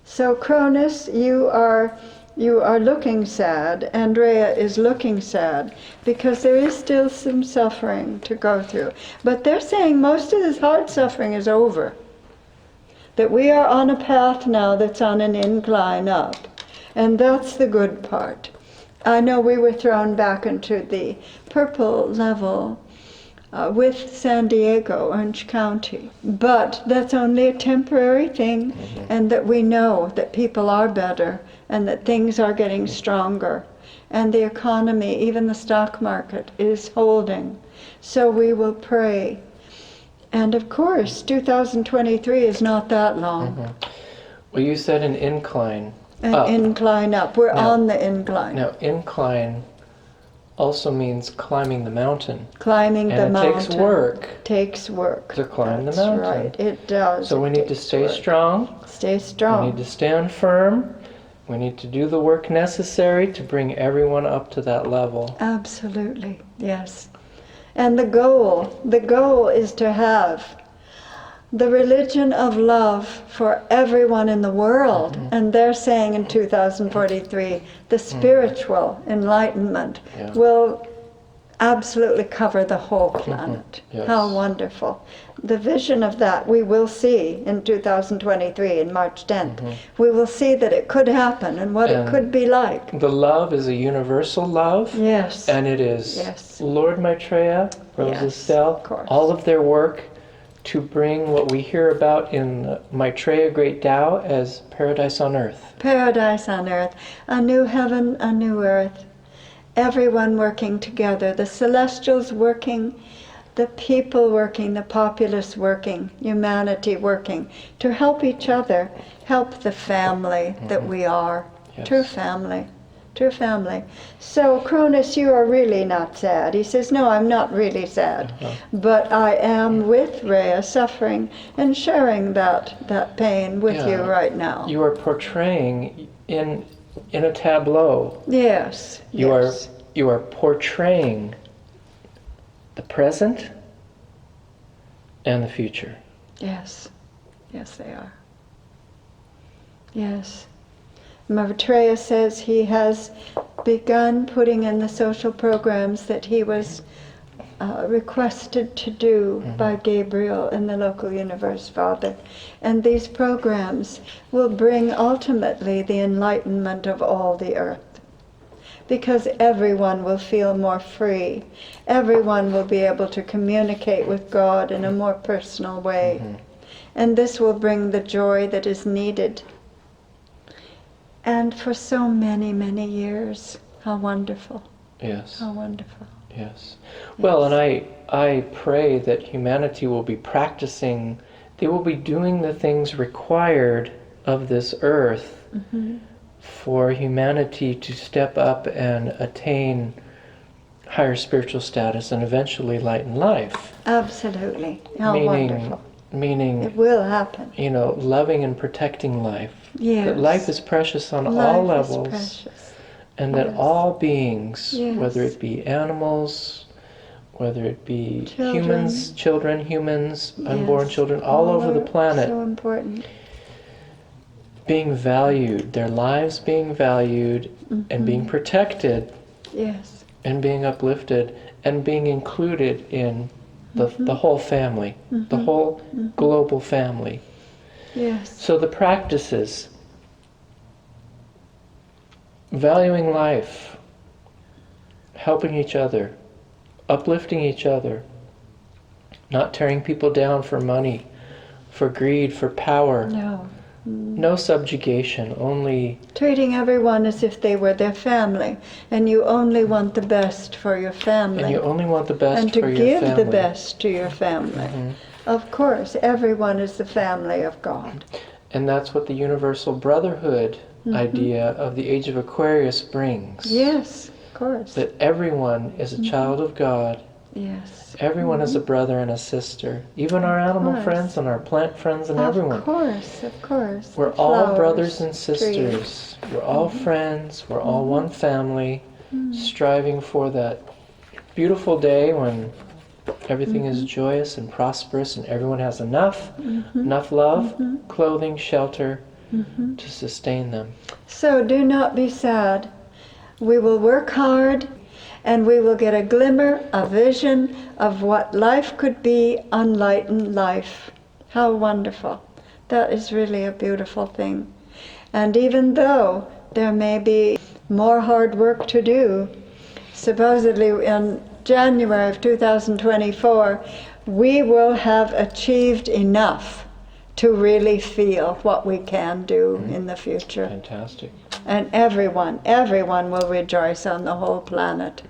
So Cronus, you are looking sad, and Rhea is looking sad, because there is still some suffering to go through. But they're saying most of this hard suffering is over. That we are on a path now that's on an incline up. And that's the good part. I know we were thrown back into the purple level with San Diego, Orange County. But that's only a temporary thing, and that we know that people are better and that things are getting stronger. And the economy, even the stock market, is holding. So we will pray. And of course, 2023 is not that long. Well, you said an incline. An up. incline up. We're Now- on the incline. Now, incline also means climbing the mountain. Climbing the And it mountain. takes work Takes work. to climb That's the mountain. right. It does. So we It need to takes stay work. strong. Stay We strong. need to stand firm. We need to do the work necessary to bring everyone up to that level. Absolutely. Yes. And the goal is to have the religion of love for everyone in the world. And they're saying in 2043, the spiritual enlightenment Yeah. will absolutely cover the whole planet. Yes. How wonderful. The vision of that we will see in 2023, in March 10th. We will see that it could happen and what And it could be like. The love is a universal love. Yes. And it is Yes. Lord Maitreya, Rose Yes, Estelle, of course. all of their work to bring what we hear about in Maitreya Great Tao as paradise on earth. Paradise on earth, a new heaven, a new earth. Everyone working together, the celestials working, the people working, the populace working, humanity working, to help each other, help the family that we are. Yes. True family. True family. So, Cronus, you are really not sad. He says, no, I'm not really sad. But I am with Rhea, suffering and sharing that pain with you Yeah. right now. You are portraying in a tableau. Yes. You yes. are portraying the present and the future. Yes. Yes, they are. Yes. Maitreya says he has begun putting in the social programs that he was requested to do by Gabriel in the local universe, Father. And these programs will bring ultimately the enlightenment of all the earth. Because everyone will feel more free. Everyone will be able to communicate with God in a more personal way. And this will bring the joy that is needed. And for so many, many years. How wonderful. Yes. How wonderful. Yes. Well, and I pray that humanity will be practicing, they will be doing the things required of this earth for humanity to step up and attain higher spiritual status and eventually light in life. Absolutely. How wonderful. Meaning, It will happen. loving and protecting life. Yes. That life is precious on all Life is levels. precious. And that Yes. all beings, Yes. whether it be animals, whether it be Children. humans, unborn Yes. children, all over the are planet, So important. being valued, their lives being valued and being protected Yes. and being uplifted and being included in the whole family, the whole global family. Yes. So the practices, valuing life, helping each other, uplifting each other, not tearing people down for money, for greed, for power, No. no subjugation, only Treating everyone as if they were their family, and you only want the best for your family. and you only want the best and to for your give family. the best to your family. Of course, everyone is the family of God. And that's what the universal brotherhood idea of the Age of Aquarius brings. Yes, of course. That everyone is a child of God. Yes. Everyone is a brother and a sister. Even our animal course. friends and our plant friends and everyone. Of course, of course. We're The all flowers, brothers and trees. sisters. We're all friends. We're all one family, striving for that beautiful day when everything is joyous and prosperous and everyone has enough love, clothing, shelter to sustain them. So do not be sad. We will work hard and we will get a glimmer, a vision of what life could be, unlightened life. How wonderful. That is really a beautiful thing. And even though there may be more hard work to do, supposedly in January of 2024, we will have achieved enough to really feel what we can do in the future. Fantastic. And everyone will rejoice on the whole planet.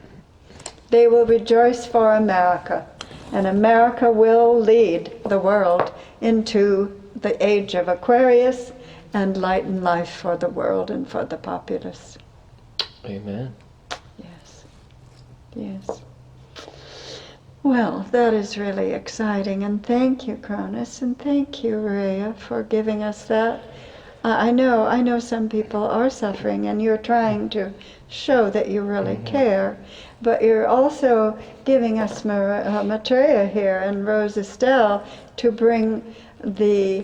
They will rejoice for America, and America will lead the world into the age of Aquarius and light and life for the world and for the populace. Amen. Yes. Yes. Well, that is really exciting, and thank you, Cronus, and thank you, Rhea, for giving us that. I know some people are suffering, and you're trying to show that you really care, but you're also giving us Maitreya here and Rose Estelle to bring the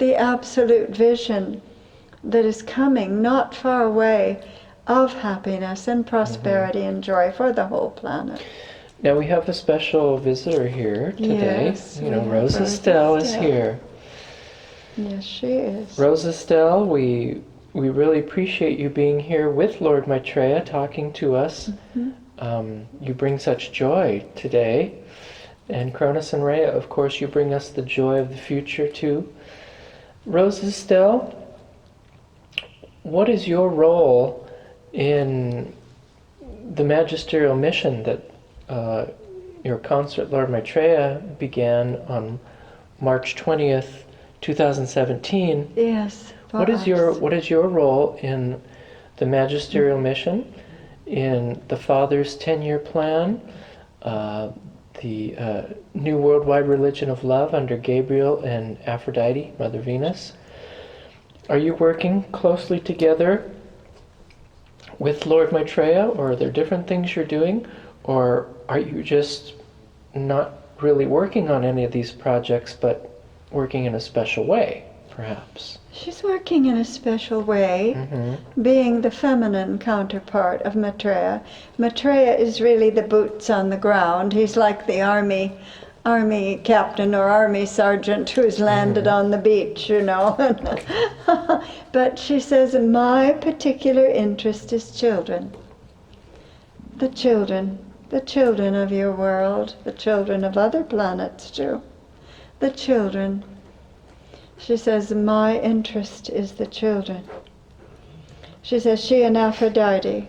absolute vision that is coming not far away of happiness and prosperity and joy for the whole planet. Now we have a special visitor here today. Yes, Rose Estelle is here. Yes, she is. Rose Estelle, we really appreciate you being here with Lord Maitreya, talking to us. You bring such joy today. And Cronus and Rhea, of course, you bring us the joy of the future too. Rose Estelle, what is your role in the magisterial mission that your consort Lord Maitreya began on March 20th, 2017? Yes. What is your role in the magisterial mission, in the Father's 10-year plan, the New Worldwide Religion of Love under Gabriel and Aphrodite, Mother Venus? Are you working closely together with Lord Maitreya, or are there different things you're doing, or are you just not really working on any of these projects, but working in a special way, perhaps? She's working in a special way, being the feminine counterpart of Maitreya. Maitreya is really the boots on the ground. He's like the army captain or army sergeant who's landed on the beach, But she says, my particular interest is children. The children of your world, the children of other planets too. The children. She says, my interest is the children. She says she and Aphrodite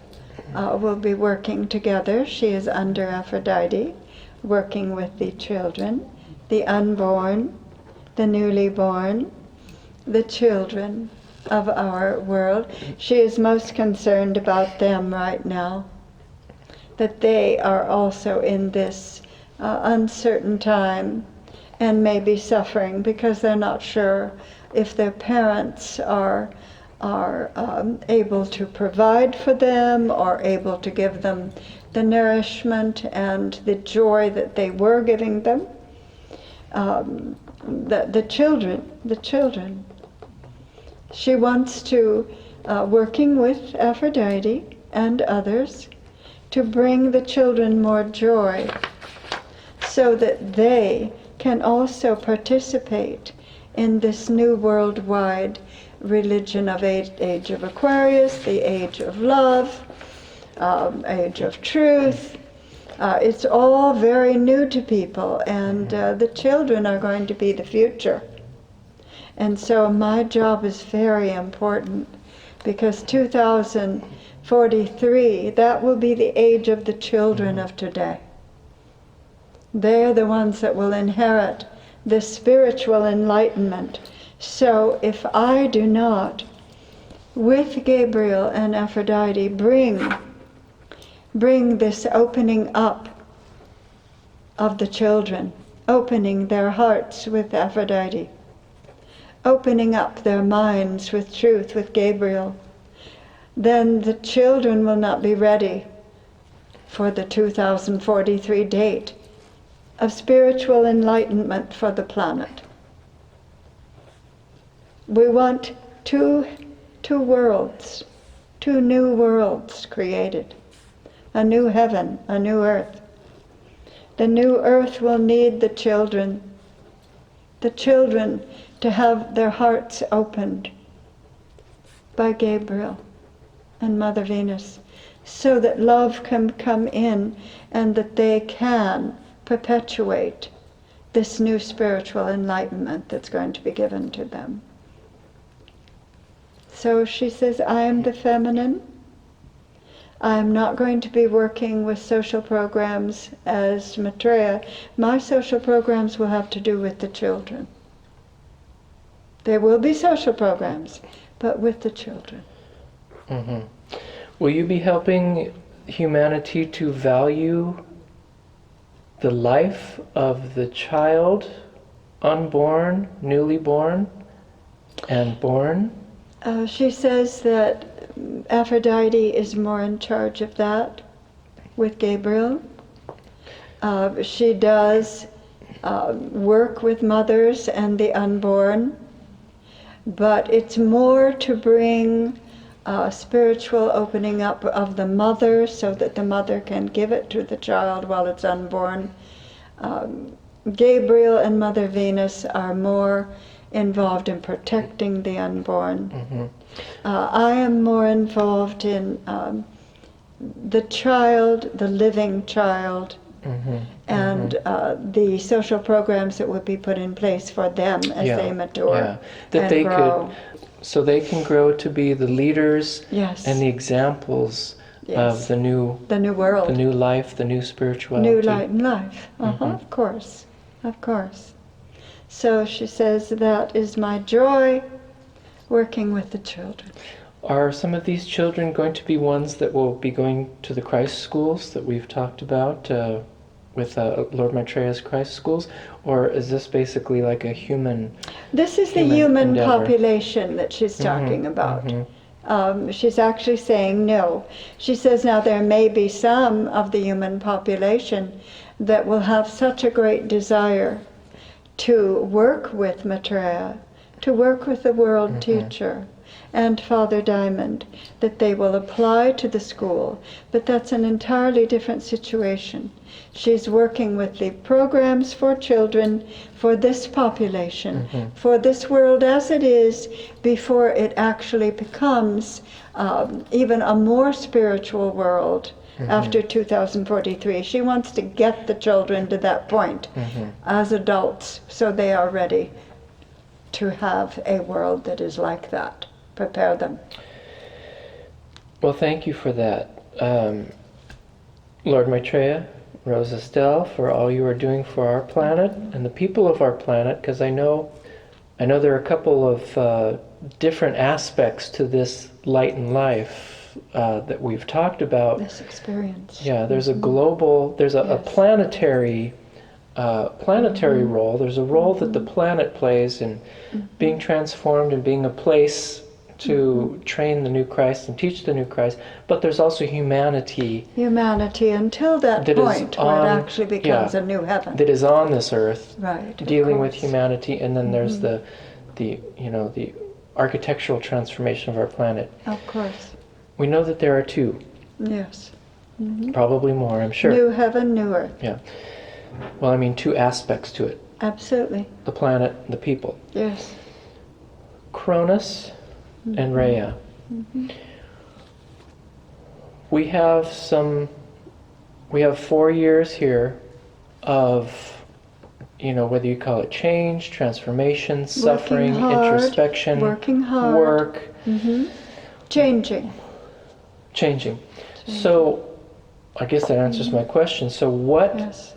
will be working together. She is under Aphrodite, working with the children, the unborn, the newly born, the children of our world. She is most concerned about them right now, that they are also in this uncertain time and may be suffering because they're not sure if their parents are able to provide for them or able to give them the nourishment and the joy that they were giving them. The children. She wants to, working with Aphrodite and others, to bring the children more joy so that they can also participate in this new worldwide religion of Age of Aquarius, the Age of Love, Age of Truth. It's all very new to people, and the children are going to be the future. And so my job is very important, because 2043, that will be the age of the children of today. They're the ones that will inherit the spiritual enlightenment. So if I do not, with Gabriel and Aphrodite, bring this opening up of the children, opening their hearts with Aphrodite, opening up their minds with truth, with Gabriel, then the children will not be ready for the 2043 date of spiritual enlightenment for the planet. We want two worlds, two new worlds created, a new heaven, a new earth. The new earth will need the children to have their hearts opened by Gabriel and Mother Venus, so that love can come in and that they can perpetuate this new spiritual enlightenment that's going to be given to them. So she says, I am the feminine. I am not going to be working with social programs as Maitreya. My social programs will have to do with the children. There will be social programs, but with the children. Mm-hmm. Will you be helping humanity to value the life of the child, unborn, newly born, and born? She says that Aphrodite is more in charge of that with Gabriel. She does work with mothers and the unborn, but it's more to bring spiritual opening up of the mother so that the mother can give it to the child while it's unborn. Gabriel and Mother Venus are more involved in protecting the unborn. Mm-hmm. I am more involved in the child, the living child, Mm-hmm. and the social programs that would be put in place for them as they mature that and they grow. so they can grow to be the leaders Yes. and the examples Yes. of the new world, the new life, the new spirituality. new light and life. Mhm. Of course, of course. So she says that is my joy, working with the children. Are some of these children going to be ones that will be going to the Christ schools that we've talked about with Lord Maitreya's Christ schools, or is this basically like a human? This is the Human human endeavor. population that she's talking about. Mhm. She's actually saying no. She says now there may be some of the human population that will have such a great desire to work with Maitreya, to work with the world teacher and Father Diamond, that they will apply to the school. But that's an entirely different situation. She's working with the programs for children, for this population, for this world as it is, before it actually becomes even a more spiritual world after 2043. She wants to get the children to that point as adults, so they are ready to have a world that is like that. Prepare them. Well, thank you for that, Lord Maitreya, Rose Estelle, for all you are doing for our planet and the people of our planet, because I know there are a couple of different aspects to this light and life that we've talked about. This experience. Yeah, there's a global, there's a planetary role. There's a role that the planet plays in being transformed and being a place to train the new Christ and teach the new Christ, but there's also humanity. Humanity until that point where it actually becomes a new heaven. That is on this earth, right, dealing with humanity, and then there's the architectural transformation of our planet. Of course. We know that there are two. Yes. Probably more, I'm sure. New heaven, new earth. Yeah. Well, I mean, two aspects to it. Absolutely. The planet, the people. Yes. Cronus and Rhea. We have 4 years here of, whether you call it change, transformation, suffering, hard, introspection, working hard, work. Changing. So, I guess that answers my question. So what, Yes.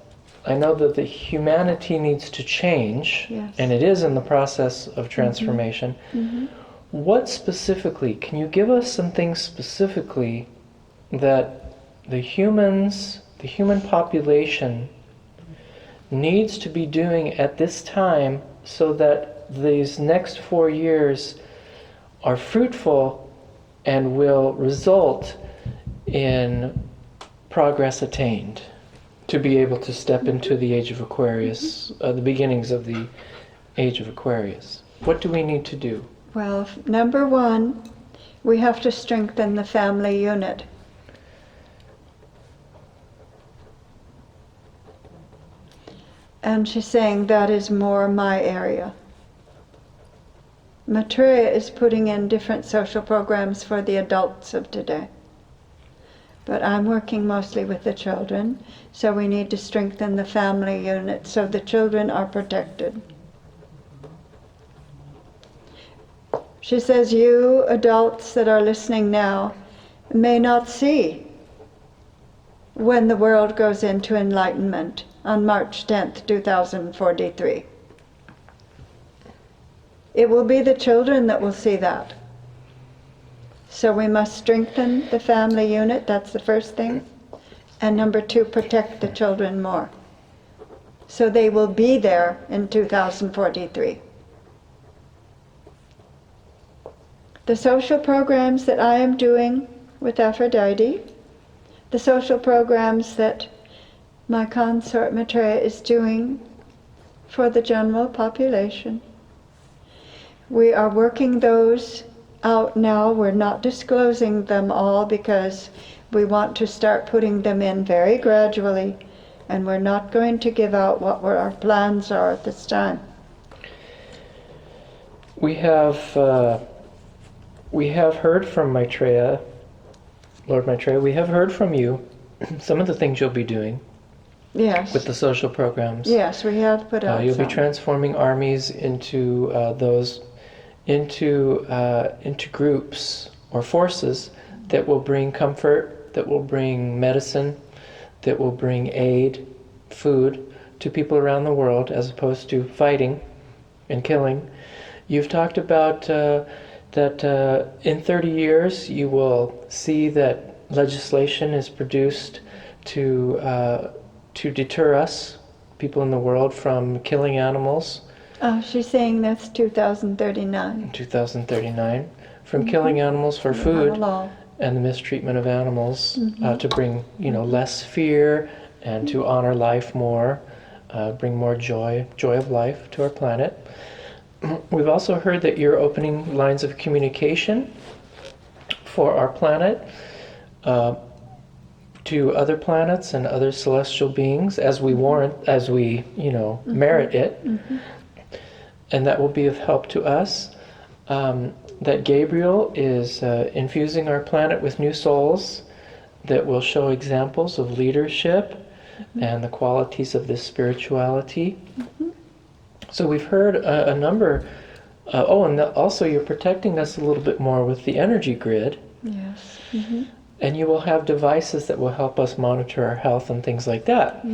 I know that the humanity needs to change, Yes. and it is in the process of transformation. What specifically, can you give us some things specifically that the human population needs to be doing at this time so that these next 4 years are fruitful and will result in progress attained to be able to step into the Age of Aquarius, the beginnings of the Age of Aquarius? What do we need to do? Well, number one, we have to strengthen the family unit. And she's saying that is more my area. Maitreya is putting in different social programs for the adults of today. But I'm working mostly with the children, so we need to strengthen the family unit so the children are protected. She says, you adults that are listening now may not see when the world goes into enlightenment on March 10th, 2043. It will be the children that will see that. So we must strengthen the family unit, that's the first thing. And number 2, protect the children more. So they will be there in 2043. The social programs that I am doing with Aphrodite, the social programs that my consort Maitreya is doing for the general population, we are working those out now. We're not disclosing them all because we want to start putting them in very gradually, and we're not going to give out what our plans are at this time. We have heard from Maitreya, Lord Maitreya. We have heard from you some of the things you'll be doing. Yes. With the social programs. Yes, we have put out You'll some. be transforming armies into into groups or forces that will bring comfort, that will bring medicine, that will bring aid, food to people around the world, as opposed to fighting and killing. You've talked about that in 30 years you will see that legislation is produced to deter us, people in the world, from killing animals. Oh, she's saying that's 2039. 2039, from killing animals for food Hello. and the mistreatment of animals, to bring less fear and to honor life more, bring more joy of life to our planet. We've also heard that you're opening lines of communication for our planet to other planets and other celestial beings as we merit it. And that will be of help to us. That Gabriel is infusing our planet with new souls that will show examples of leadership and the qualities of this spirituality. So we've heard a number. And also you're protecting us a little bit more with the energy grid. Yes. And you will have devices that will help us monitor our health and things like that.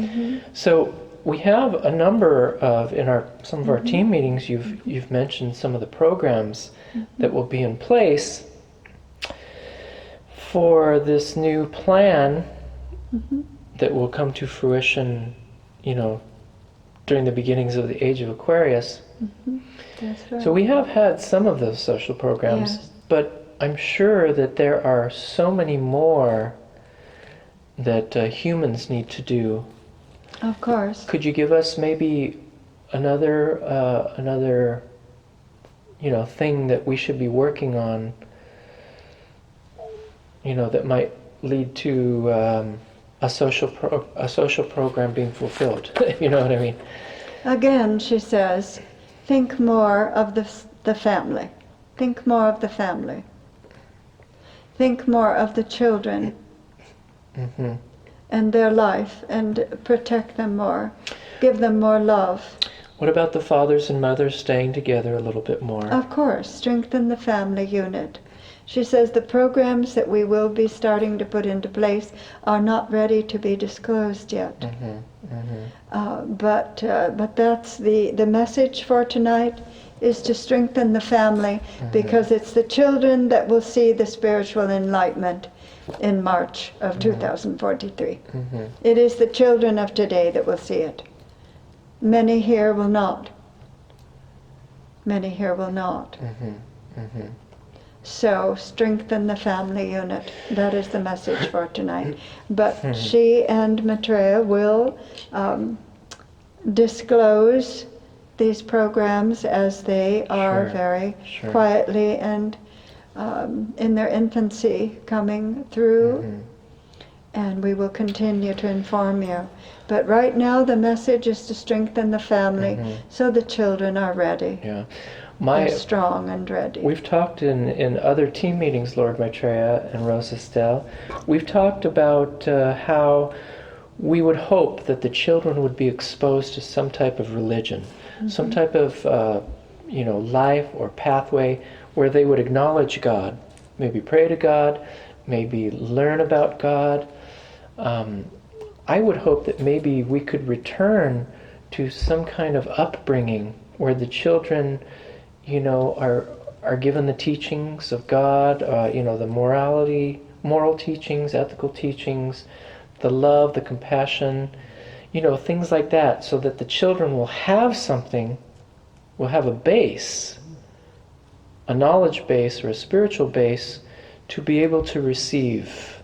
So we have a number of, in some of our team meetings, you've mentioned some of the programs that will be in place for this new plan that will come to fruition, during the beginnings of the Age of Aquarius. That's right. So we have had some of those social programs, Yes. but I'm sure that there are so many more that humans need to do. Of course. Could you give us maybe another thing that we should be working on, that might lead to a social program being fulfilled? You know what I mean? Again, she says, think more of the family. Think more of the family. Think more of the children and their life, and protect them more. Give them more love. What about the fathers and mothers staying together a little bit more? Of course, strengthen the family unit. She says the programs that we will be starting to put into place are not ready to be disclosed yet. But that's the message for tonight, is to strengthen the family, because it's the children that will see the spiritual enlightenment in March of 2043. It is the children of today that will see it. Many here will not. Many here will not. So strengthen the family unit. That is the message for tonight. But she and Maitreya will disclose these programs as they are very quietly and in their infancy coming through. and we will continue to inform you. But right now the message is to strengthen the family so the children are ready. Yeah. They're strong and ready. We've talked in other team meetings, Lord Maitreya and Rose Estelle, we've talked about how we would hope that the children would be exposed to some type of religion, some type of life or pathway where they would acknowledge God, maybe pray to God, maybe learn about God. I would hope that maybe we could return to some kind of upbringing where the children, are given the teachings of God, the moral teachings, ethical teachings, the love, the compassion, things like that, so that the children will have something, will have a base, a knowledge base or a spiritual base to be able to receive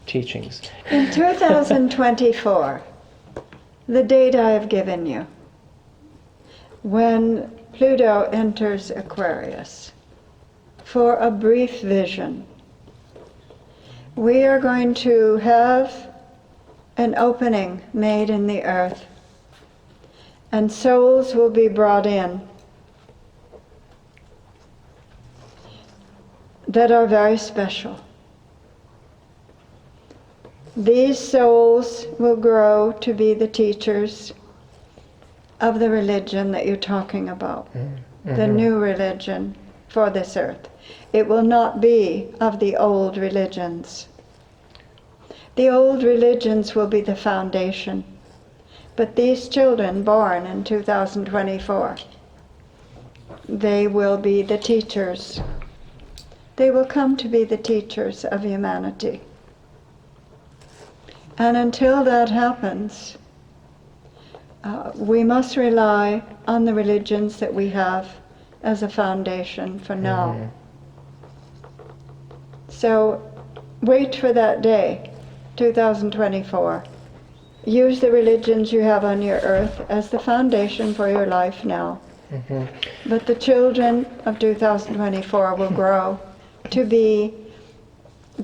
teachings. In 2024, the date I have given you, when Pluto enters Aquarius for a brief vision, we are going to have an opening made in the earth, and souls will be brought in that are very special. These souls will grow to be the teachers of the religion that you're talking about, the new religion for this earth. It will not be of the old religions. The old religions will be the foundation, but these children born in 2024, they will be the teachers. They will come to be the teachers of humanity. And until that happens, we must rely on the religions that we have as a foundation for now. So wait for that day, 2024. Use the religions you have on your earth as the foundation for your life now. But the children of 2024 will grow to be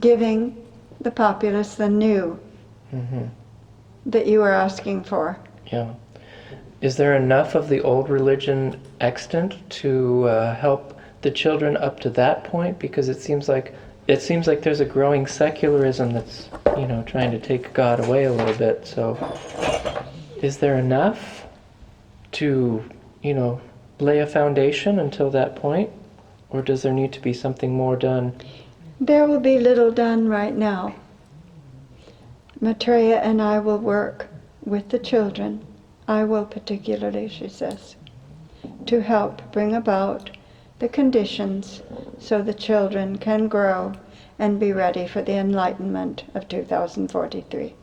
giving the populace the new that you are asking for. Yeah. Is there enough of the old religion extant to help the children up to that point? Because it seems like there's a growing secularism that's trying to take God away a little bit. So, is there enough to lay a foundation until that point, or does there need to be something more done? There will be little done right now. Maitreya and I will work with the children. I will particularly, she says, to help bring about the conditions so the children can grow and be ready for the enlightenment of 2043.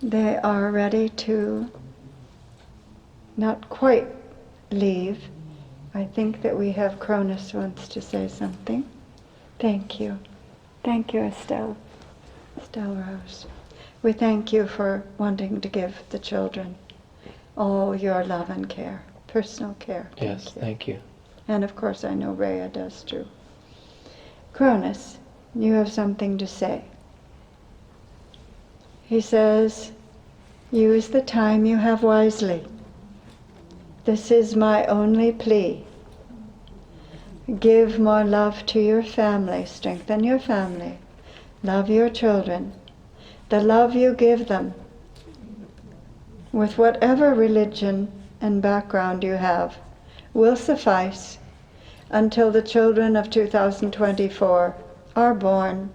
They are ready to not quite leave. I think that we have Cronus wants to say something. Thank you. Thank you, Estelle. Estelle Rose. We thank you for wanting to give the children all your love and care, personal care. Yes, thank you. And of course I know Rhea does too. Cronus, you have something to say. He says, use the time you have wisely. This is my only plea. Give more love to your family, strengthen your family, love your children. The love you give them, with whatever religion and background you have, will suffice until the children of 2024 are born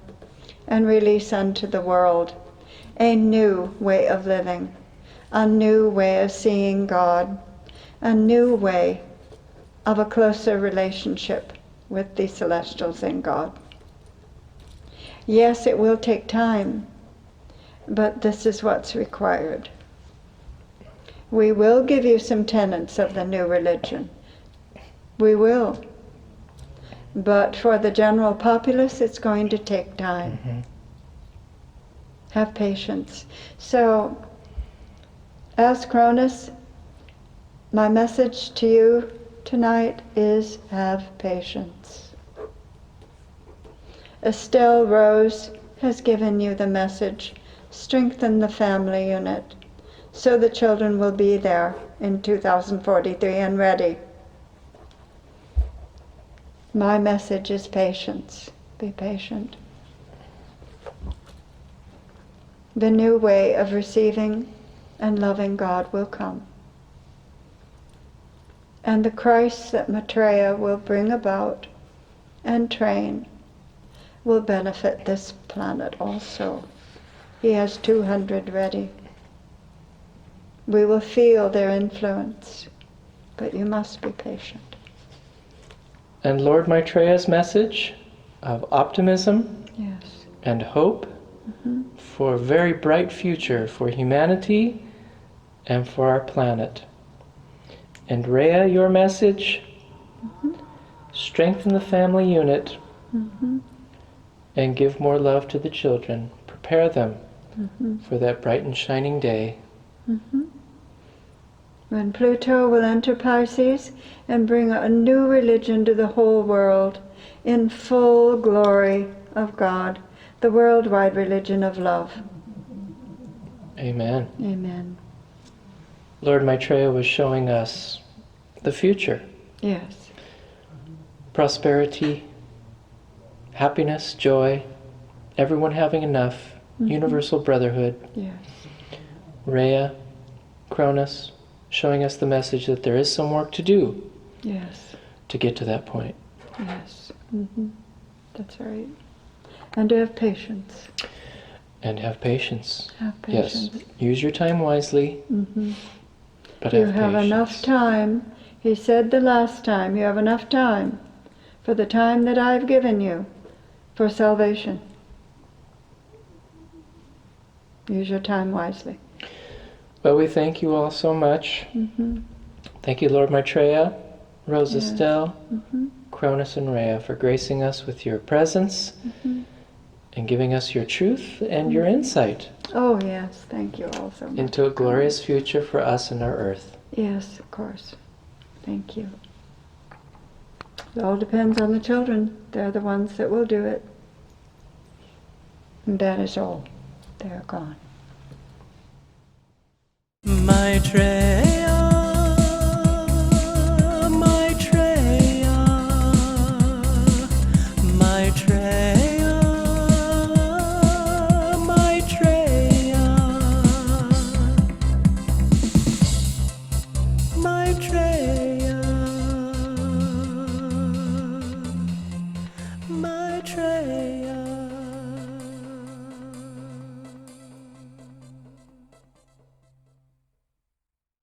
and release unto the world a new way of living, a new way of seeing God, a new way of a closer relationship with the celestials and God. Yes, it will take time, but this is what's required. We will give you some tenets of the new religion. We will. But for the general populace, it's going to take time. Have patience. So, as Cronus, my message to you tonight is have patience. Estelle Rose has given you the message, strengthen the family unit, so the children will be there in 2043 and ready. My message is patience. Be patient. The new way of receiving and loving God will come. And the Christ that Maitreya will bring about and train will benefit this planet also. He has 200 ready. We will feel their influence, but you must be patient. And Lord Maitreya's message of optimism Yes. and hope for a very bright future for humanity and for our planet. And Rhea, your message, strengthen the family unit and give more love to the children. Prepare them for that bright and shining day. When Pluto will enter Pisces and bring a new religion to the whole world in full glory of God, the worldwide religion of love. Amen. Amen. Lord Maitreya was showing us the future. Yes. Prosperity, happiness, joy, everyone having enough, universal brotherhood. Yes. Rhea, Cronus, showing us the message that there is some work to do Yes. to get to that point. Yes. That's right. And to have patience. And have patience. Have patience. Yes, use your time wisely, but You have have patience. enough time. He said the last time, you have enough time for the time that I've given you for salvation. Use your time wisely. Well, we thank you all so much. Thank you, Lord Maitreya, Rose Yes. Estelle, Cronus and Rhea, for gracing us with your presence and giving us your truth and your insight Oh, yes. Thank you all so much. into a glorious future for us and our earth. Yes, of course. Thank you. It all depends on the children. They're the ones that will do it. And that is all. They're gone. Maitreya, Maitreya, Maitreya, Maitreya, Maitreya, Maitreya.